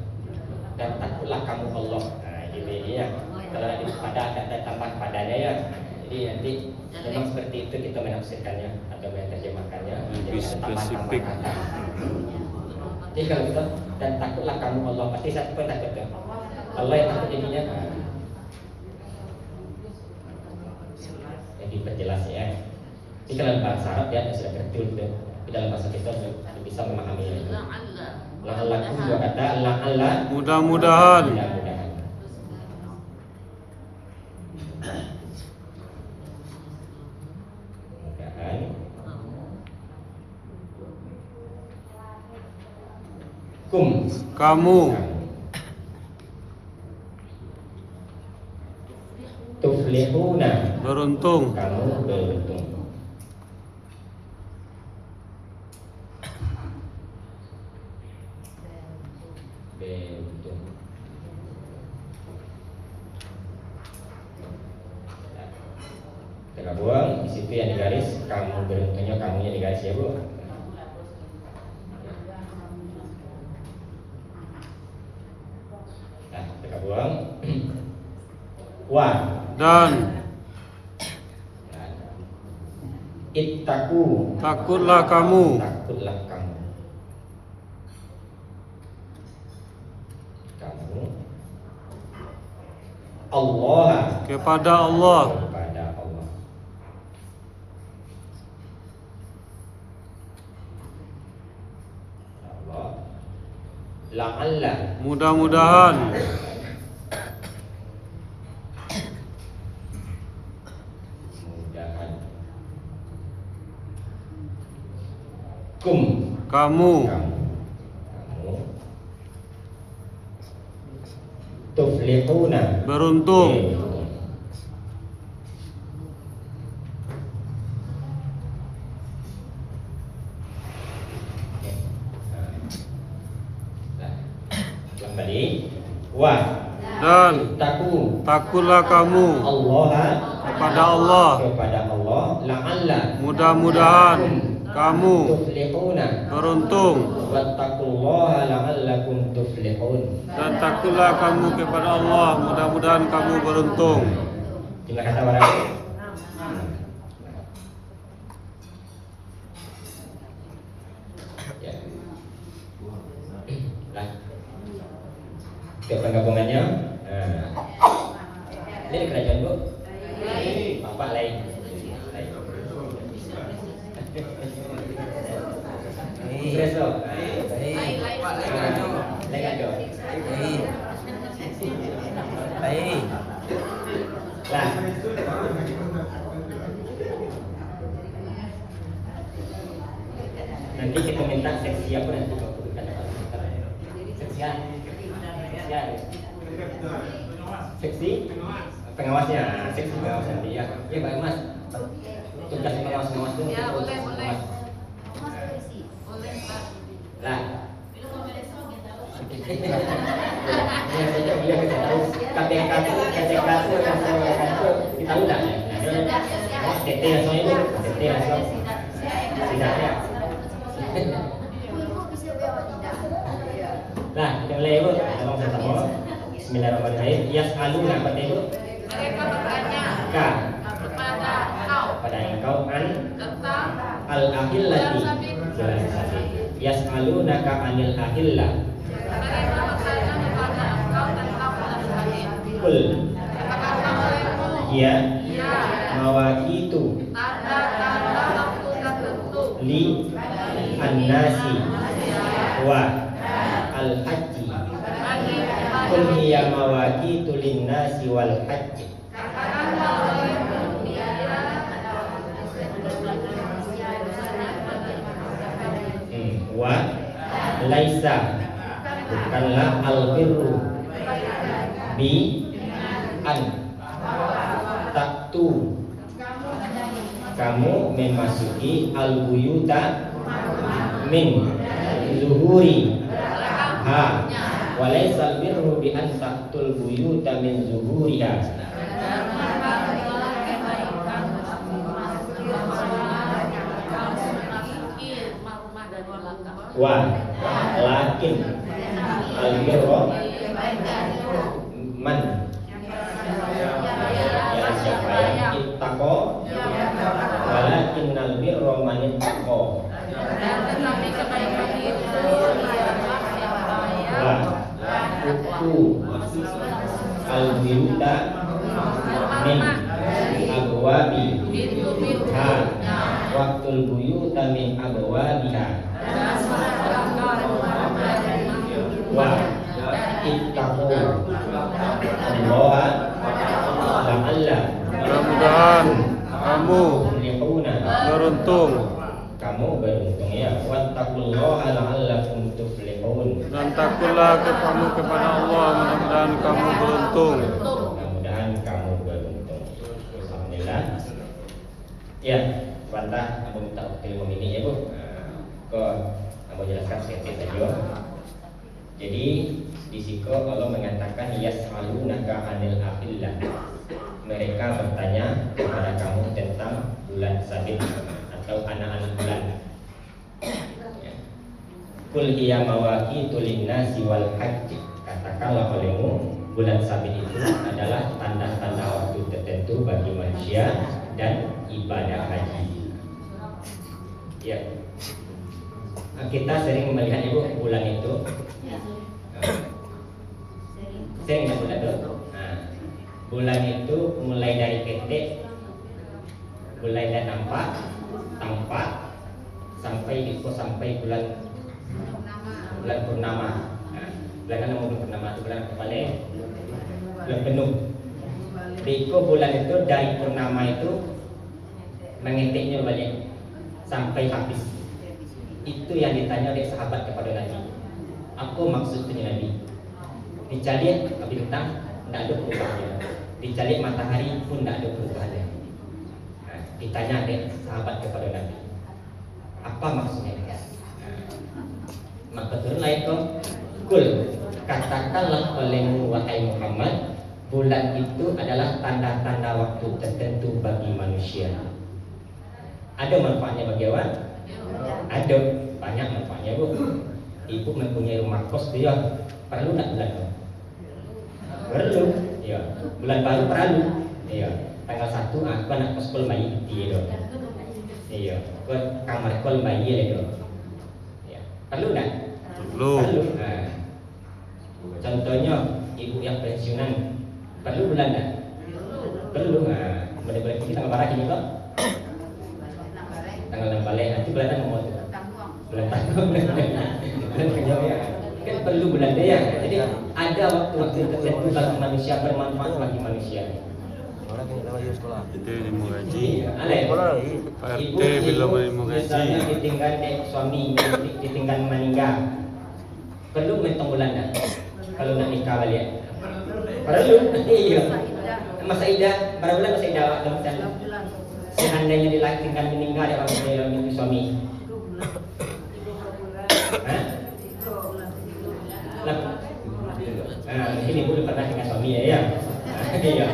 A: Dan takutlah kamu Allah. Nah, gitu ya. Kalau nanti pada ada tambah padanya ya. Jadi nanti memang seperti itu kita menafsirkannya atau menerjemahkannya.
B: Lebih spesifik.
A: Jadi kalau kita dan takutlah kamu Allah, pasti satu pun takut tuh. Allah yang takut jadinya. Jadi perjelasnya ya. Jadi kalau bahasa Arab ya sudah betul tuh. Di dalam bahasa kita sudah bisa memahami itu. La'alla dua kata la'alla
B: mudah-mudahan.
A: Mudah-mudahan.
B: Kamu
A: tuflihuna
B: beruntung.
A: Kamu beruntung. Beruntung. Kita buang di situ yang digaris kamu beruntungnya kamunya digaris ya Bu. Nah kita buang. Wah
B: Dan
A: ittaku
B: takutlah kamu.
A: Takutlah kamu. Kamu Allah
B: Kepada Allah.
A: Kepada Allah. Allah. La'alla
B: Mudah-mudahan.
A: mudahan kum
B: Kamu
A: kamu tuflihuna
B: beruntung.
A: Kembali wa
B: Dan takutlah kamu
A: Allah
B: kepada Allah.
A: kepada Allah la'alla
B: Mudah-mudahan kamu
A: tuflihuna
B: beruntung.
A: wattaqullaha la'allakum tuflihun.
B: Dan takutlah kamu kepada Allah. Mudah-mudahan kamu beruntung.
A: Terima kasih barang. Ya. Nah. Ke penggabungannya. Ini kerajaan Bu. Bapak lain. Preso. Lain aja. Baik. Lah. Nanti kita minta seksi apa nanti kau berikan seksian. Seksi pengawasnya, seksi pengawas nanti ya. Iya Pak Mas. Tugas pengawas itu.
C: Ya boleh.
A: Lah. Ya saya bilang kita tahu KPK itu kita udah ya. TT langsung itu, TT langsung. Tidak ya. Nah, kita mulai Bu, tolong sama. Bismillahirrahmanirrahim. Yas'aluna apa itu?
C: Mereka bertanya kepada
A: engkau an
C: tentang
A: al-ahillati. Yas'alunaka anil ahillah.
C: mereka bertanya kepada engkau tentang bulan haji.
A: Kul
C: Katakanlah olehmu,
A: ya
C: ya,
A: mawaqitu
C: tanda-tanda waktu tertentu
A: li an-nasi wa al-haji. Kul hiya mawaqitu lin-nasi wal haji.
C: katakanlah olehmu, dia
A: Wa laisa bukanlah al-birru bi an taktu kamu memasuki al-buyuta min zuhuri ha walaysa al-birru bi an taktul buyuta min zuhuriha. lakin al-birra man ya siapa yang ittaqo walakin al-birra man ittaqo Uku al-biyuta min abwabi ha waktul buyuta min abwabiha wa ittaqu Allah la'alla
B: Mudah-mudahan kamu beruntung.
A: Kamu beruntung ya. Wattaqullaha la'allakum tuflihun.
B: Dan takutlah kamu kepada Allah, mudah-mudahan kamu beruntung.
A: Mudah-mudahan kamu beruntung. Alhamdulillah. Ya, bantah aku minta ilmu ini ya Bu. Kok kamu jelaskan sedikit saja. Jadi di situ Allah mengatakan yas'alunaka 'anil ahillah. Mereka bertanya kepada kamu tentang bulan sabit atau anak-anak bulan. Kul hiya mawaqitu linnasi wal hajj. Katakanlah olehmu, bulan sabit itu adalah tanda-tanda waktu tertentu bagi manusia dan ibadah haji. Ya. Kita sering melihat Ibu bulan itu. Sering ya bulan itu. Bulan itu mulai dari ketik, mulai dari nampak, tampak, sampai bulan purnama. Bulan mana bulan purnama itu bulan kepala, bulan penuh. Biko bulan itu dari purnama itu mengetiknya balik sampai habis. Itu yang ditanya oleh sahabat kepada Nabi. Apa maksudnya Nabi? Dicari bintang, tidak ada perubahannya. Dicari matahari pun tidak ada perubahannya. Ditanya oleh sahabat kepada Nabi, apa maksudnya dia? Maka turunlah itu, kul, katakanlah olehmu wahai Muhammad, bulan itu adalah tanda-tanda waktu tertentu bagi manusia. Ada manfaatnya bagi orang? Ada, banyak manfaatnya Bu. Ibu mempunyai rumah kos dia, perlu tak bulan itu? Perlu, ya. Bulan baru perlu, ya. Tanggal 1 aku anak kos kol bayi dia dong. Iya, ke kamar kol bayi dia dong. Ya. Perlu tak? Perlu. Nah. Contohnya ibu yang pensiunan perlu bulan tak? Perlu. Nah, boleh-boleh kita ngabar ini kok. Tanggal 6 balik nanti bulan mau tu. Bulan tanggung. Bulan tanggung ya. Kan perlu bulan dia. Jadi ada waktu-waktu tertentu bagi manusia bermanfaat bagi manusia.
B: Itu ilmu gaji.
A: Ibu bila ilmu gaji. Misalnya ditinggal suami, ditinggal meninggal. Perlu mentong bulan tak? Kalau nak nikah balik. Perlu. Iya. Masa idah, berapa bulan masa idah waktu misalnya? Seandainya ditinggal meninggal ya orang suami. Mungkin ibu pernah dengan suami ya. Iya.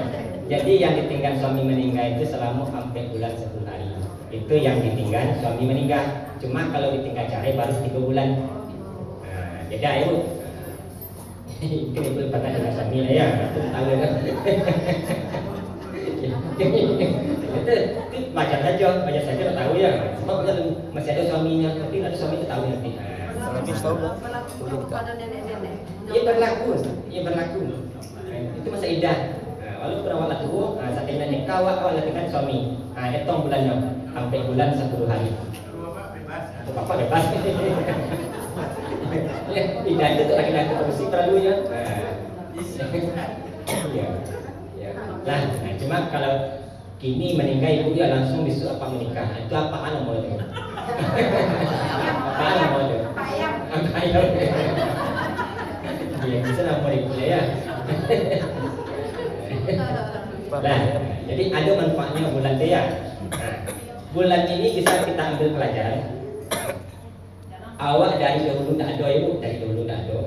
A: Jadi yang ditinggal suami meninggal itu selama sampai bulan 10 hari. Itu yang ditinggal suami meninggal. Cuma kalau ditinggal cerai baru 3 bulan. Beda ya Bu. Mungkin ibu pernah dengan suami ya. Itu tahu kan. Itu baca saja tahu ya. Sebab masih ada suaminya, tapi ada suami itu tahu nanti. Ia berlaku. Itu masa idah. Walaupun awak tua, saatnya nikah awak dengan suami. Hitung bulannya sampai bulan 10 hari. Apa bebas? Ya, idah itu laki-laki terus terlalu ya. Nah, cuma kalau kini meninggal ibu dia langsung disuruh apa menikah. Itu apaan mau itu? Apaan mau itu? Ayam. Ya bisa nak boleh ya. Nah, jadi ada manfaatnya bulan dia. Bulan ini bisa kita ambil pelajaran. Awak dari dahulu tak ada ibu, dari dahulu tak ada.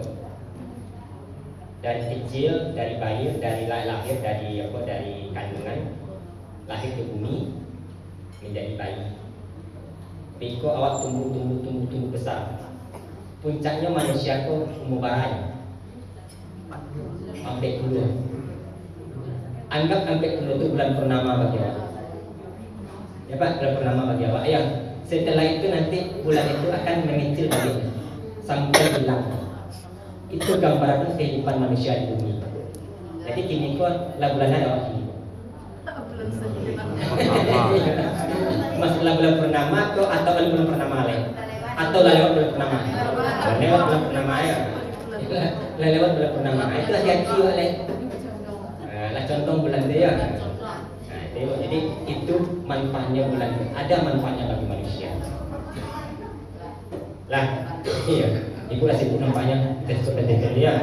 A: Dari kecil, dari bayi, dari lahir, dari kandungan, lahir ke bumi menjadi bayi. Biko awak tumbuh besar. puncaknya manusia itu umur barang sampai dulu. Anggap sampai dulu itu bulan purnama bagi awak. Ya Pak, bulan purnama bagi awak. Yang setelah itu nanti bulan itu akan mengecil balik sampai hilang. Itu gambaran kehidupan manusia di bumi. Jadi kini kok lah bulan ada awak ini. Masalah bulan purnama atau bulan purnama lain atau lewat bulan purnama. Lewat bulan purnama ya. Lewat bulan purnama itu hati-hati oleh. Lah contoh bulan dia. Nah, jadi itu manfaatnya bulan. Ada manfaatnya bagi manusia. Lah, iya. Ibu kasih nampaknya tes kepentingan dia.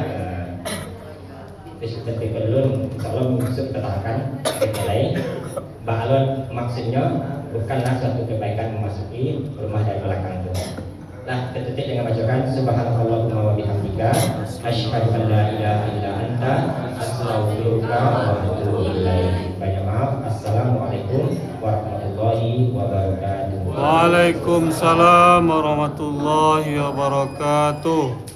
A: Tes kepentingan insyaallah maksud katakan lain. Balon maksudnya bukanlah suatu kebaikan memasuki rumah dari belakang itu. Nah, ketik dengan bacakan subhanallahumma wa bihamdika asyhadu an la ilaha illa anta astaghfiruka wa atubu ilaik. Banyak maaf. Assalamualaikum warahmatullahi wabarakatuh.
B: Waalaikumsalam warahmatullahi wabarakatuh.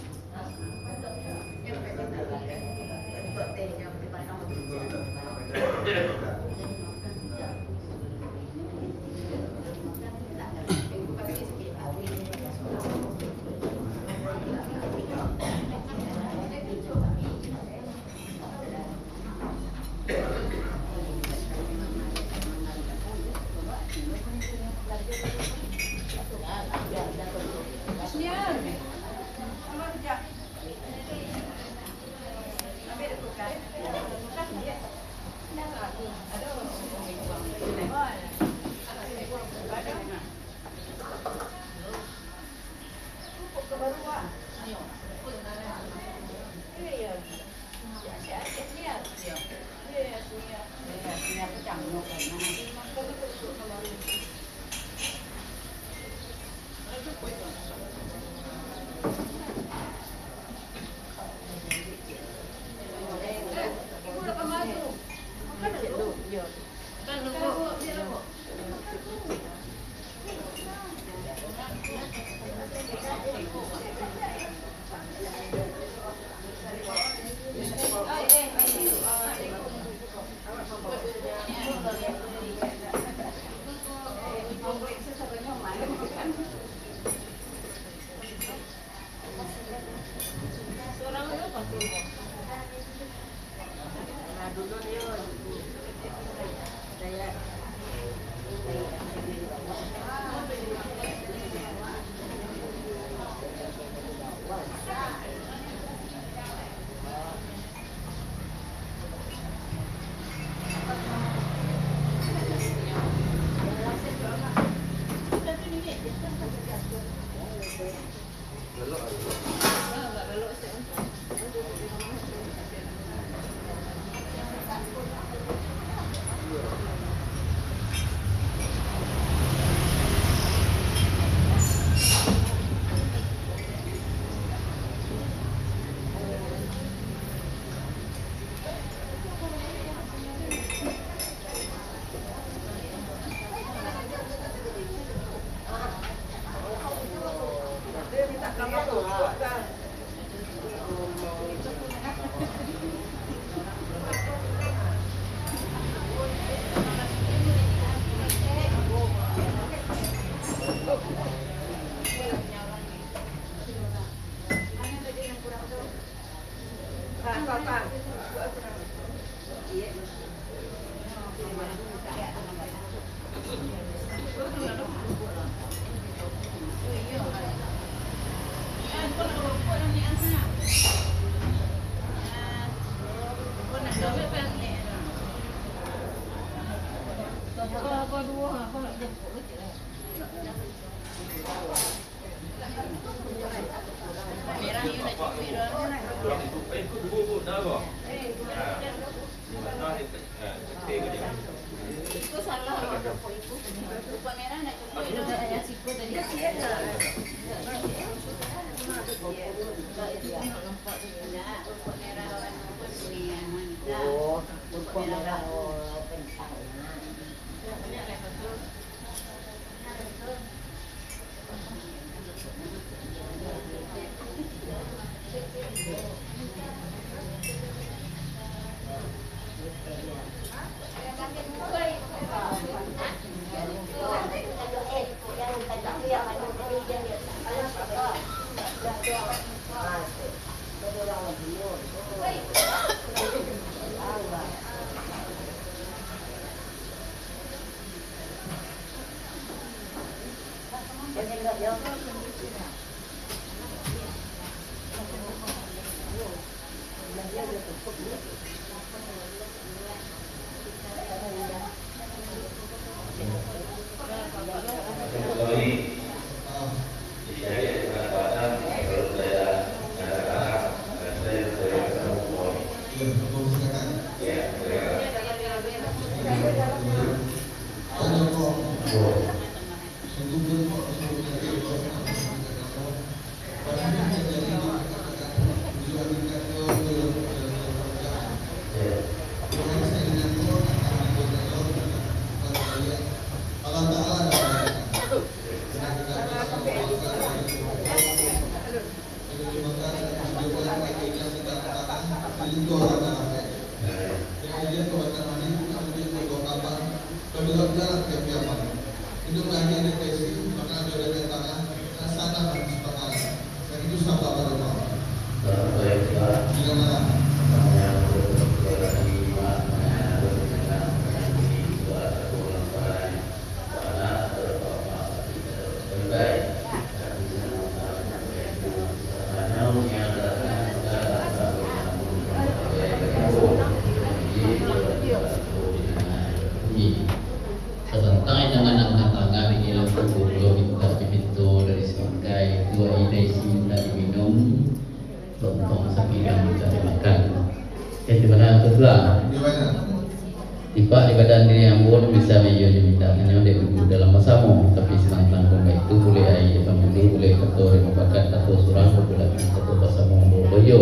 J: Tiba di badan diri yang pun bisa meyo diminta hanya dulu dalam masamu, tapi senang-senang pun itu boleh air mundur boleh ketua remobakan atau surang boleh ketua pasamu boyo.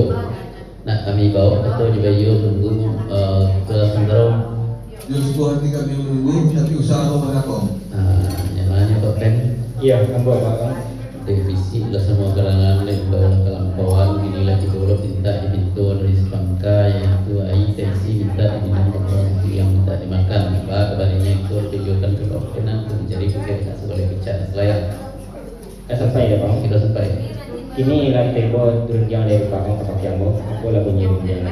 J: Nak kami bawa ketua juga yo tunggu ke sendrom.
L: Yo sebuah tiga minggu nunggu tapi usaha apa berapa?
J: Nyalanya Pak Pen.
A: Iya, ambo Pak.
J: Defisit lah semua kalangan dan kelampauan inilah didorong minta dipintu dari sepangka yaitu air tensi minta diminum yang minta dimakan maka kebaliknya itu tujukan ke kenan untuk menjadi bukan sebagai pecah selayan.
A: Sampai ya Pak.
J: Sudah sampai.
A: Ini lah tempo turun yang dari Pak Ong ke Jamu. Aku lah bunyi bunyian.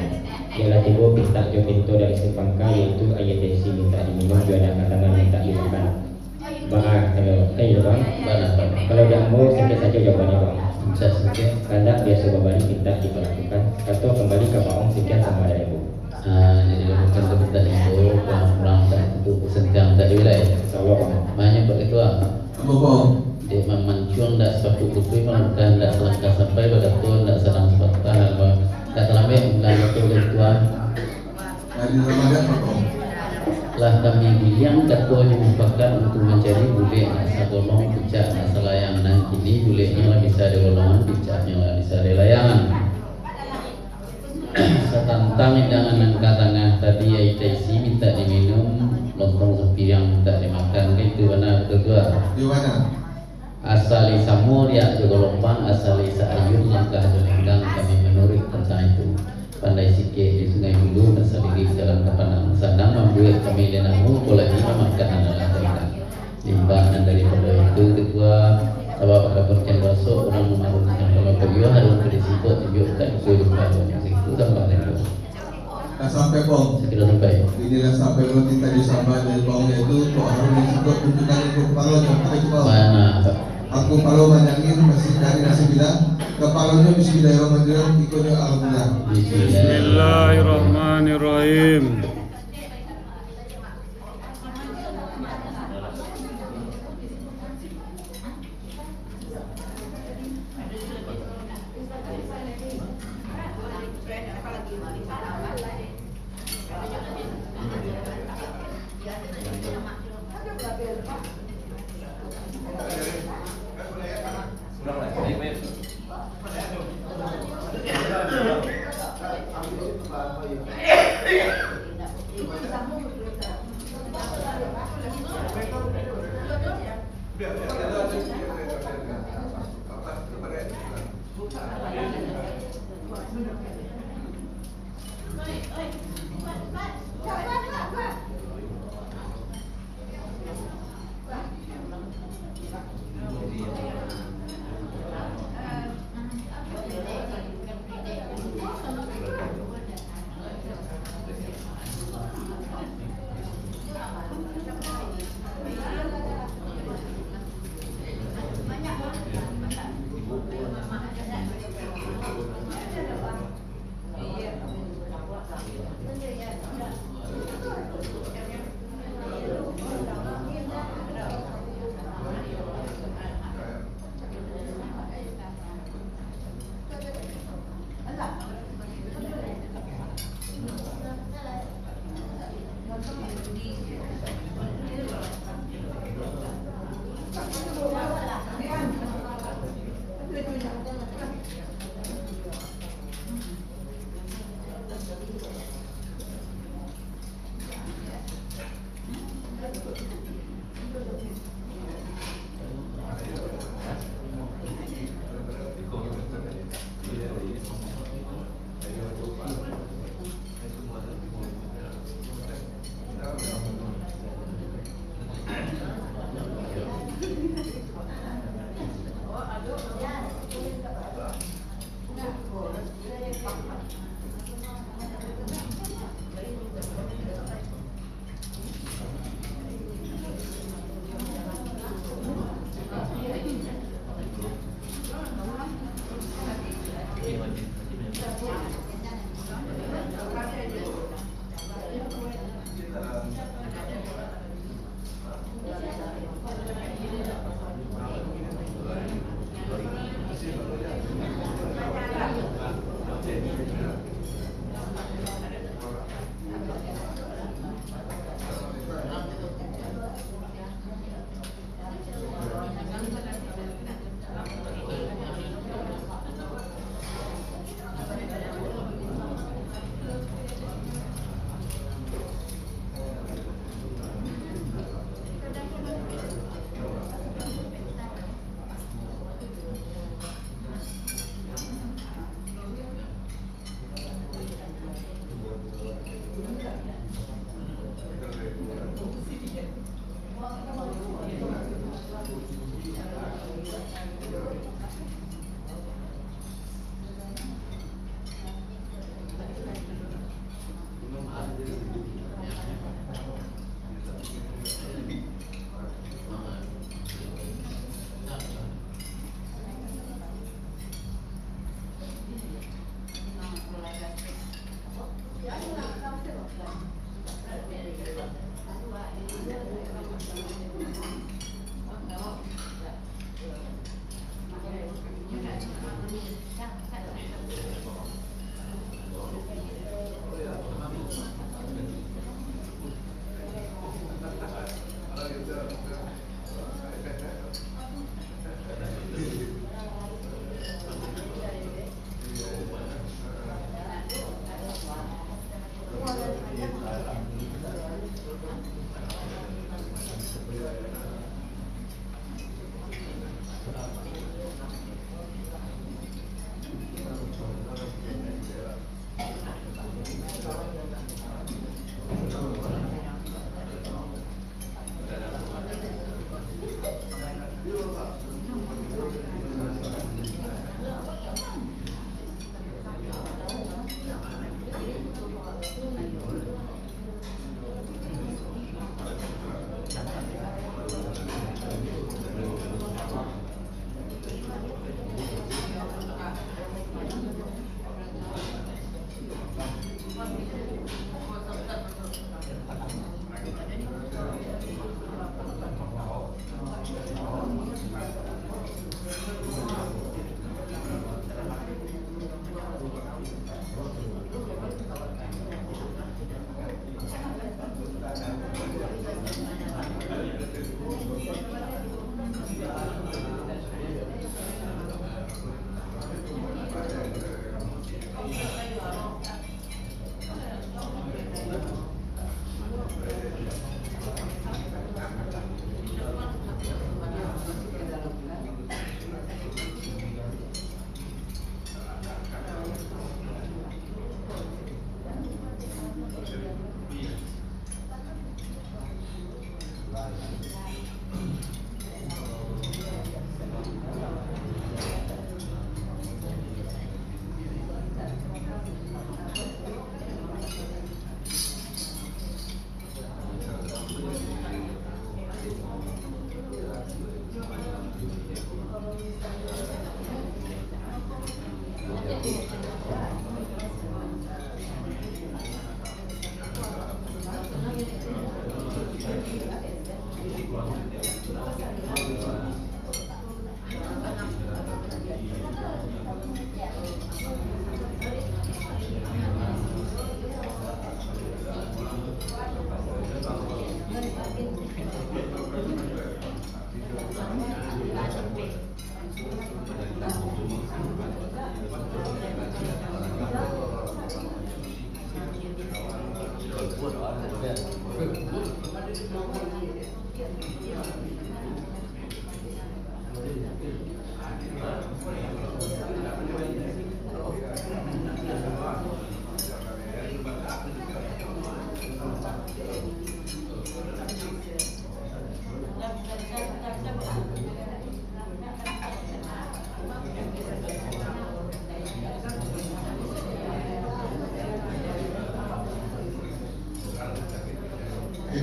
A: Ialah tempo minta jo pintu dari sepangka yaitu air tensi minta diminum jualan katangan minta dimakan. Bang, kalau Bang, kalau jamu sedikit saja jawabannya Bang.
J: Bisa sedikit.
A: Karena biasa berbalik minta diperlakukan atau kembali ke Pak Ong sekian sama ada ibu.
J: Jadi bukan kebetulan itu kurang dan itu sedang tak wilayah.
A: Kalau Bang,
J: banyak Pak Ketua.
L: Apa Bang?
J: Dia memancuang tak sepatu putih melakukan tak selangkah sampai pada tuan tak sedang sepatah Bang. Tak terlambat melangkah ke Ketua.
L: Dari Ramadan Bang.
J: Lah kami bilang ketua merupakan untuk mencari boleh nak sagolong pecah nak selayang dan kini bolehnya lah bisa digolongan pecahnya lah bisa dilayangan. Setantang dengan angka tengah tadi aitasi minta diminum lontong sepi yang minta dimakan itu benar ketua.
L: Di mana?
J: Asali samur ya digolombang asali saayun langkah jelenggang kami menurut tentang itu. Pandai sikit di Sungai Hulu terselidiki dalam kepanang sadang membuat kami lenamu boleh memakan adalah ikan limbah daripada itu ketua sebab kabar cenderasuk orang memarutkan kalau beliau harus berisiko tunjukkan itu juga itu tambah itu.
L: Dah sampai Bang.
J: Sekira sampai.
L: Ini dah sampai kalau kita di sampai dari Bang itu kok harus berisiko tunjukkan itu kepala sampai itu Bang.
J: Mana?
L: Aku kalau manjangin masih dari nasi bilang kepalanya bismillahirrahmanirrahim ikutnya alhamdulillah.
B: Bismillahirrahmanirrahim.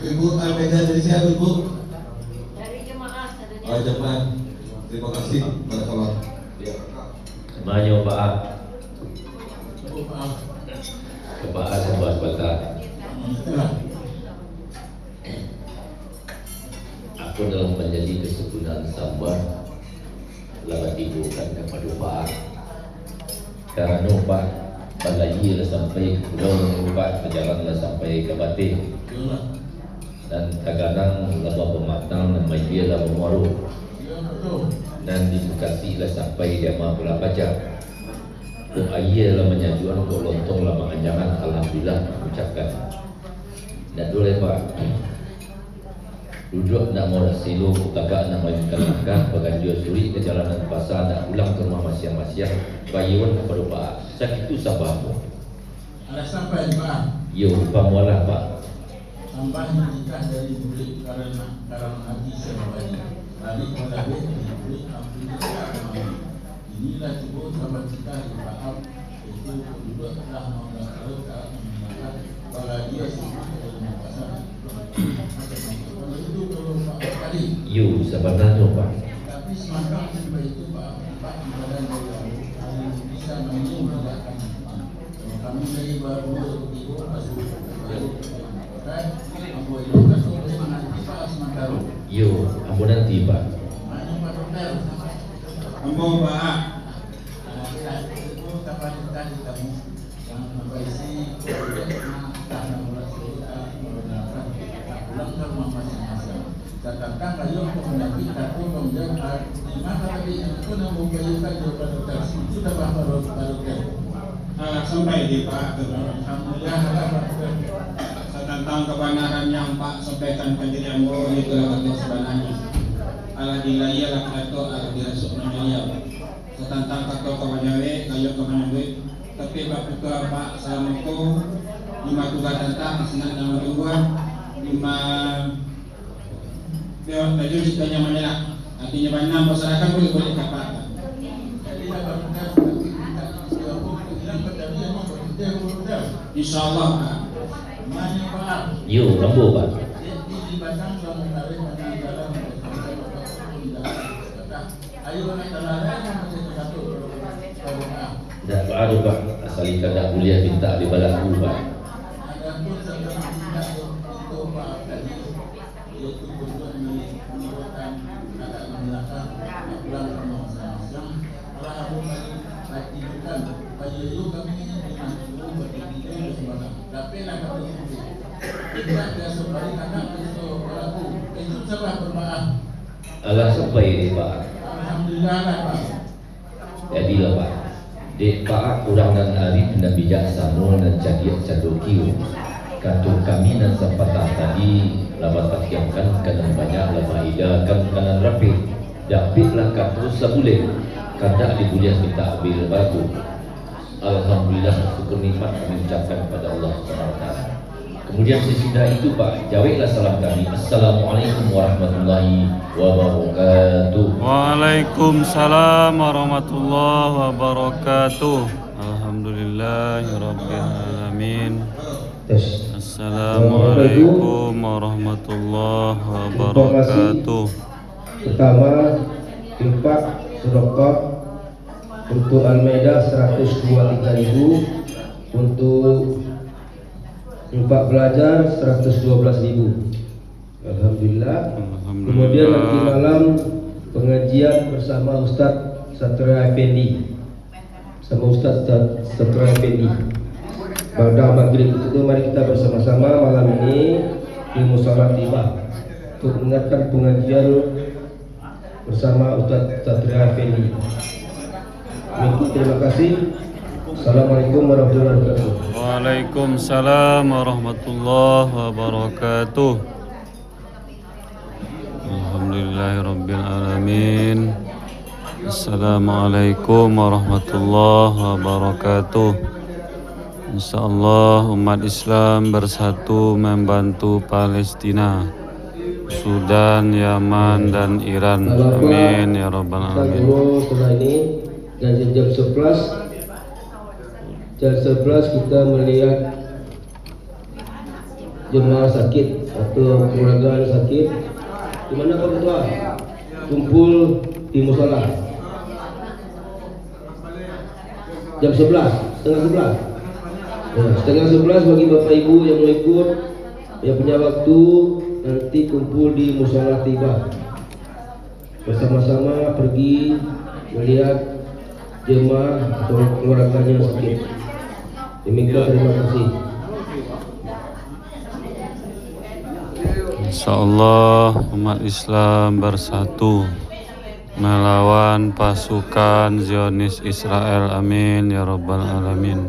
L: Ibu Al-Meja dari siapa Ibu?
E: Dari jemaah.
L: Oh jemaah. Terima kasih. Barakallah.
A: Maju Pak.
J: Kepada sebuah kota. Aku dalam menjadi kesempurnaan Sabar lawan dibukan kepada Pak. Karena Pak balai lah sampai ke pulau, Pak berjalanlah sampai ke Batin. Dan kadang-kadang lebah pematang nama dia lah memuaruh. Dan dikasihlah sampai dia mahu pula baca. Kok ayah lah menyajuan, kok lontong lah menganjangan. Alhamdulillah ucapkan. Dan boleh Pak duduk nak mau silo, kakak nak main kalangkah, bagan dia suri ke jalanan pasar, nak pulang ke rumah masing-masing. Bayuan kepada Pak. Sakit itu sabar tu.
H: Ada sampai Pak.
J: Yo, Pak mualah Pak.
H: Sampai nikah dari murid karena hati sebabnya. Tadi pada murid alhamdulillah. Inilah cuba sahabat kita di Pak itu juga telah mengatakan bahwa dia sudah dalam pasal. Itu kalau Pak tadi.
J: Yo, sebenarnya Pak.
H: Tapi semacam itu Pak ibadah yang bisa mengingatkan kami dari baru itu masuk
J: yo, ampun nanti Pak.
H: Ampun Pak. Itu kapan kita ditemu yang berisi pulang ke rumah masing-masing. Katakan kayu mendapat kartu menjadi di mana tadi itu nak membayarkan daripada itu dapat baru sampai di Pak. Alhamdulillah tentang kebenaran yang Pak sampaikan ke diri Allah itu adalah sebenarnya. Allah dilaya lah kata Allah dirasuk menjadi tentang kata kebanyawe kayu kebanyawe. Tapi Pak Ketua Pak Assalamualaikum 5 tugas tentang senang nama dua 5 dia baju sukanya menyerah. Artinya banyak masyarakat boleh katakan. InsyaAllah Pak.
J: Yo, lampu Pak. Dah baru Pak, asal kita dah kuliah minta di balaku Pak. Allah sampai di Pak.
H: Alhamdulillah Pak.
J: Jadilah Pak. Dek Pak kurang dan arif dan bijaksana dan cerdik cadokiu. Kantung kami dan sempatan tadi labat takiamkan kanan banyak lama ida kanan rapi. Dapitlah kantung sebulan. Kada dibuliah kita ambil batu. Alhamdulillah syukur nikmat kami ucapkan kepada Allah SWT. Kemudian sesudah itu Pak, jawablah salam kami. Assalamualaikum warahmatullahi wabarakatuh.
B: Waalaikumsalam warahmatullahi wabarakatuh. Alhamdulillahirabbil alamin. Assalamualaikum warahmatullahi wabarakatuh.
M: Pertama, infak sedekah untuk Al-Maidah 123.000, untuk infak belajar 112.000. Alhamdulillah. Kemudian nanti malam pengajian bersama Ustaz Satria Effendi. Sama Ustaz Satria Effendi. Pada maghrib itu mari kita bersama-sama malam ini di Musyawarah Tibah untuk mendengarkan pengajian bersama Ustaz Satria Effendi. Terima kasih. Assalamualaikum warahmatullahi wabarakatuh.
B: Waalaikumsalam warahmatullahi wabarakatuh. Alhamdulillahirabbil alamin. Assalamualaikum warahmatullahi wabarakatuh. Insyaallah umat Islam bersatu membantu Palestina, Sudan, Yaman dan Iran. Amin ya rabbal alamin.
M: Setelah ini dan jam 11 kita melihat jemaah sakit atau keluarga sakit. Di mana Pak Ketua? Kumpul di musola. Jam 11, setengah 11. Nah, setengah 11 bagi Bapak Ibu yang mau ikut, yang punya waktu, nanti kumpul di Mushola Tiba. Bersama-sama pergi melihat jemaah atau keluarganya yang sakit. Demikian, terima kasih.
B: Insyaallah umat Islam bersatu melawan pasukan Zionis Israel. Amin ya rabbal alamin.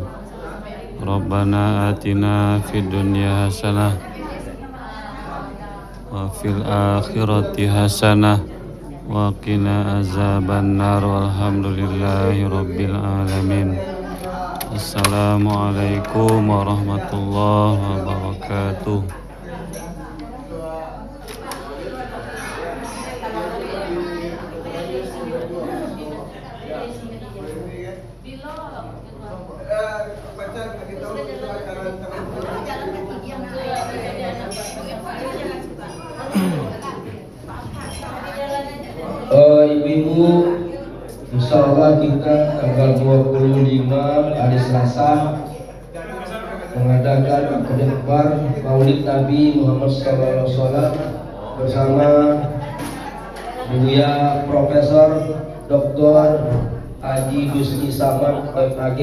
B: Rabbana atina fid dunya hasanah wa fil akhirati hasanah wa qina azabannar walhamdulillahi rabbil alamin. Assalamualaikum warahmatullahi wabarakatuh.
M: Ibu-ibu, insya Allah kita tanggal 25 hari Selasa mengadakan akad akbar Maulid Nabi Muhammad SAW bersama Buya Profesor Dr. Haji Husni Samad MAG.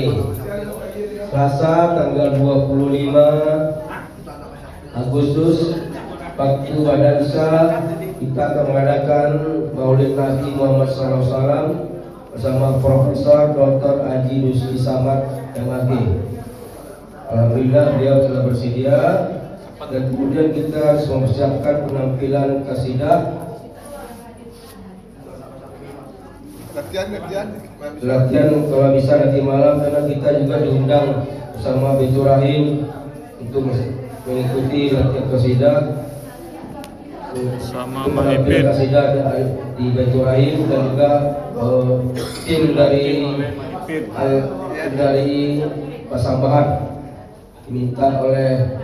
M: Selasa tanggal 25 Agustus waktu Badansa kita akan mengadakan Maulid Nabi Muhammad SAW bersama Profesor Dr. Haji Husni Samad MAG. Alhamdulillah beliau telah bersedia, dan kemudian kita harus mempersiapkan penampilan kasidah. Latihan kalau bisa nanti malam, karena kita juga diundang bersama Baitur Rahim untuk mengikuti latihan kasidah
B: sama
M: penampilan kasidah di Baitur Rahim, dan juga tim dari Pasambahan diminta oleh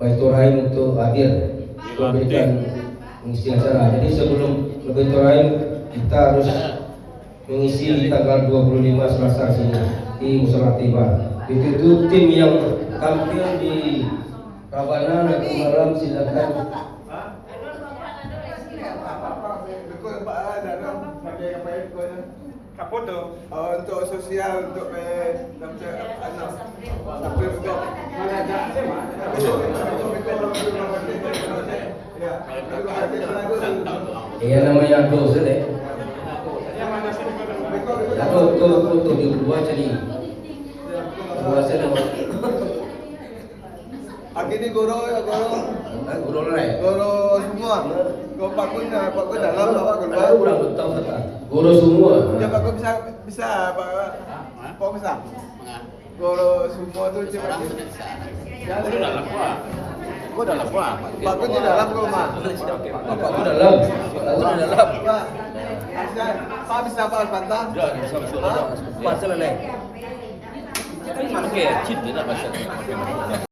M: Baitur Rahim untuk hadir memberikan mengisi acara. Jadi sebelum Baitur Rahim kita harus mengisi di tanggal 25 Selasa sini di Mushola Tiba. Itu tim yang tampil di Rabana nanti malam silakan.
K: Apa tu?
F: Untuk sosial, untuk anak sampai untuk
M: Iya namanya dosa deh. Tuh di bawah jadi. Bawah saya nama.
F: Ini guru semua. Kau pakun dalam bawa keluar.
M: Kurang tahu kata. Guru semua.
F: Ya pakun bisa Pak bisa. Guru semua tu cuma. Guru dalam apa? Kau dalam apa? Pakun di dalam kau mah.
M: Pakun dalam. Pakun dalam.
F: Pak bisa Pak Bantah?
M: Pasal lain.
J: Pakai cheat dia nak pasal.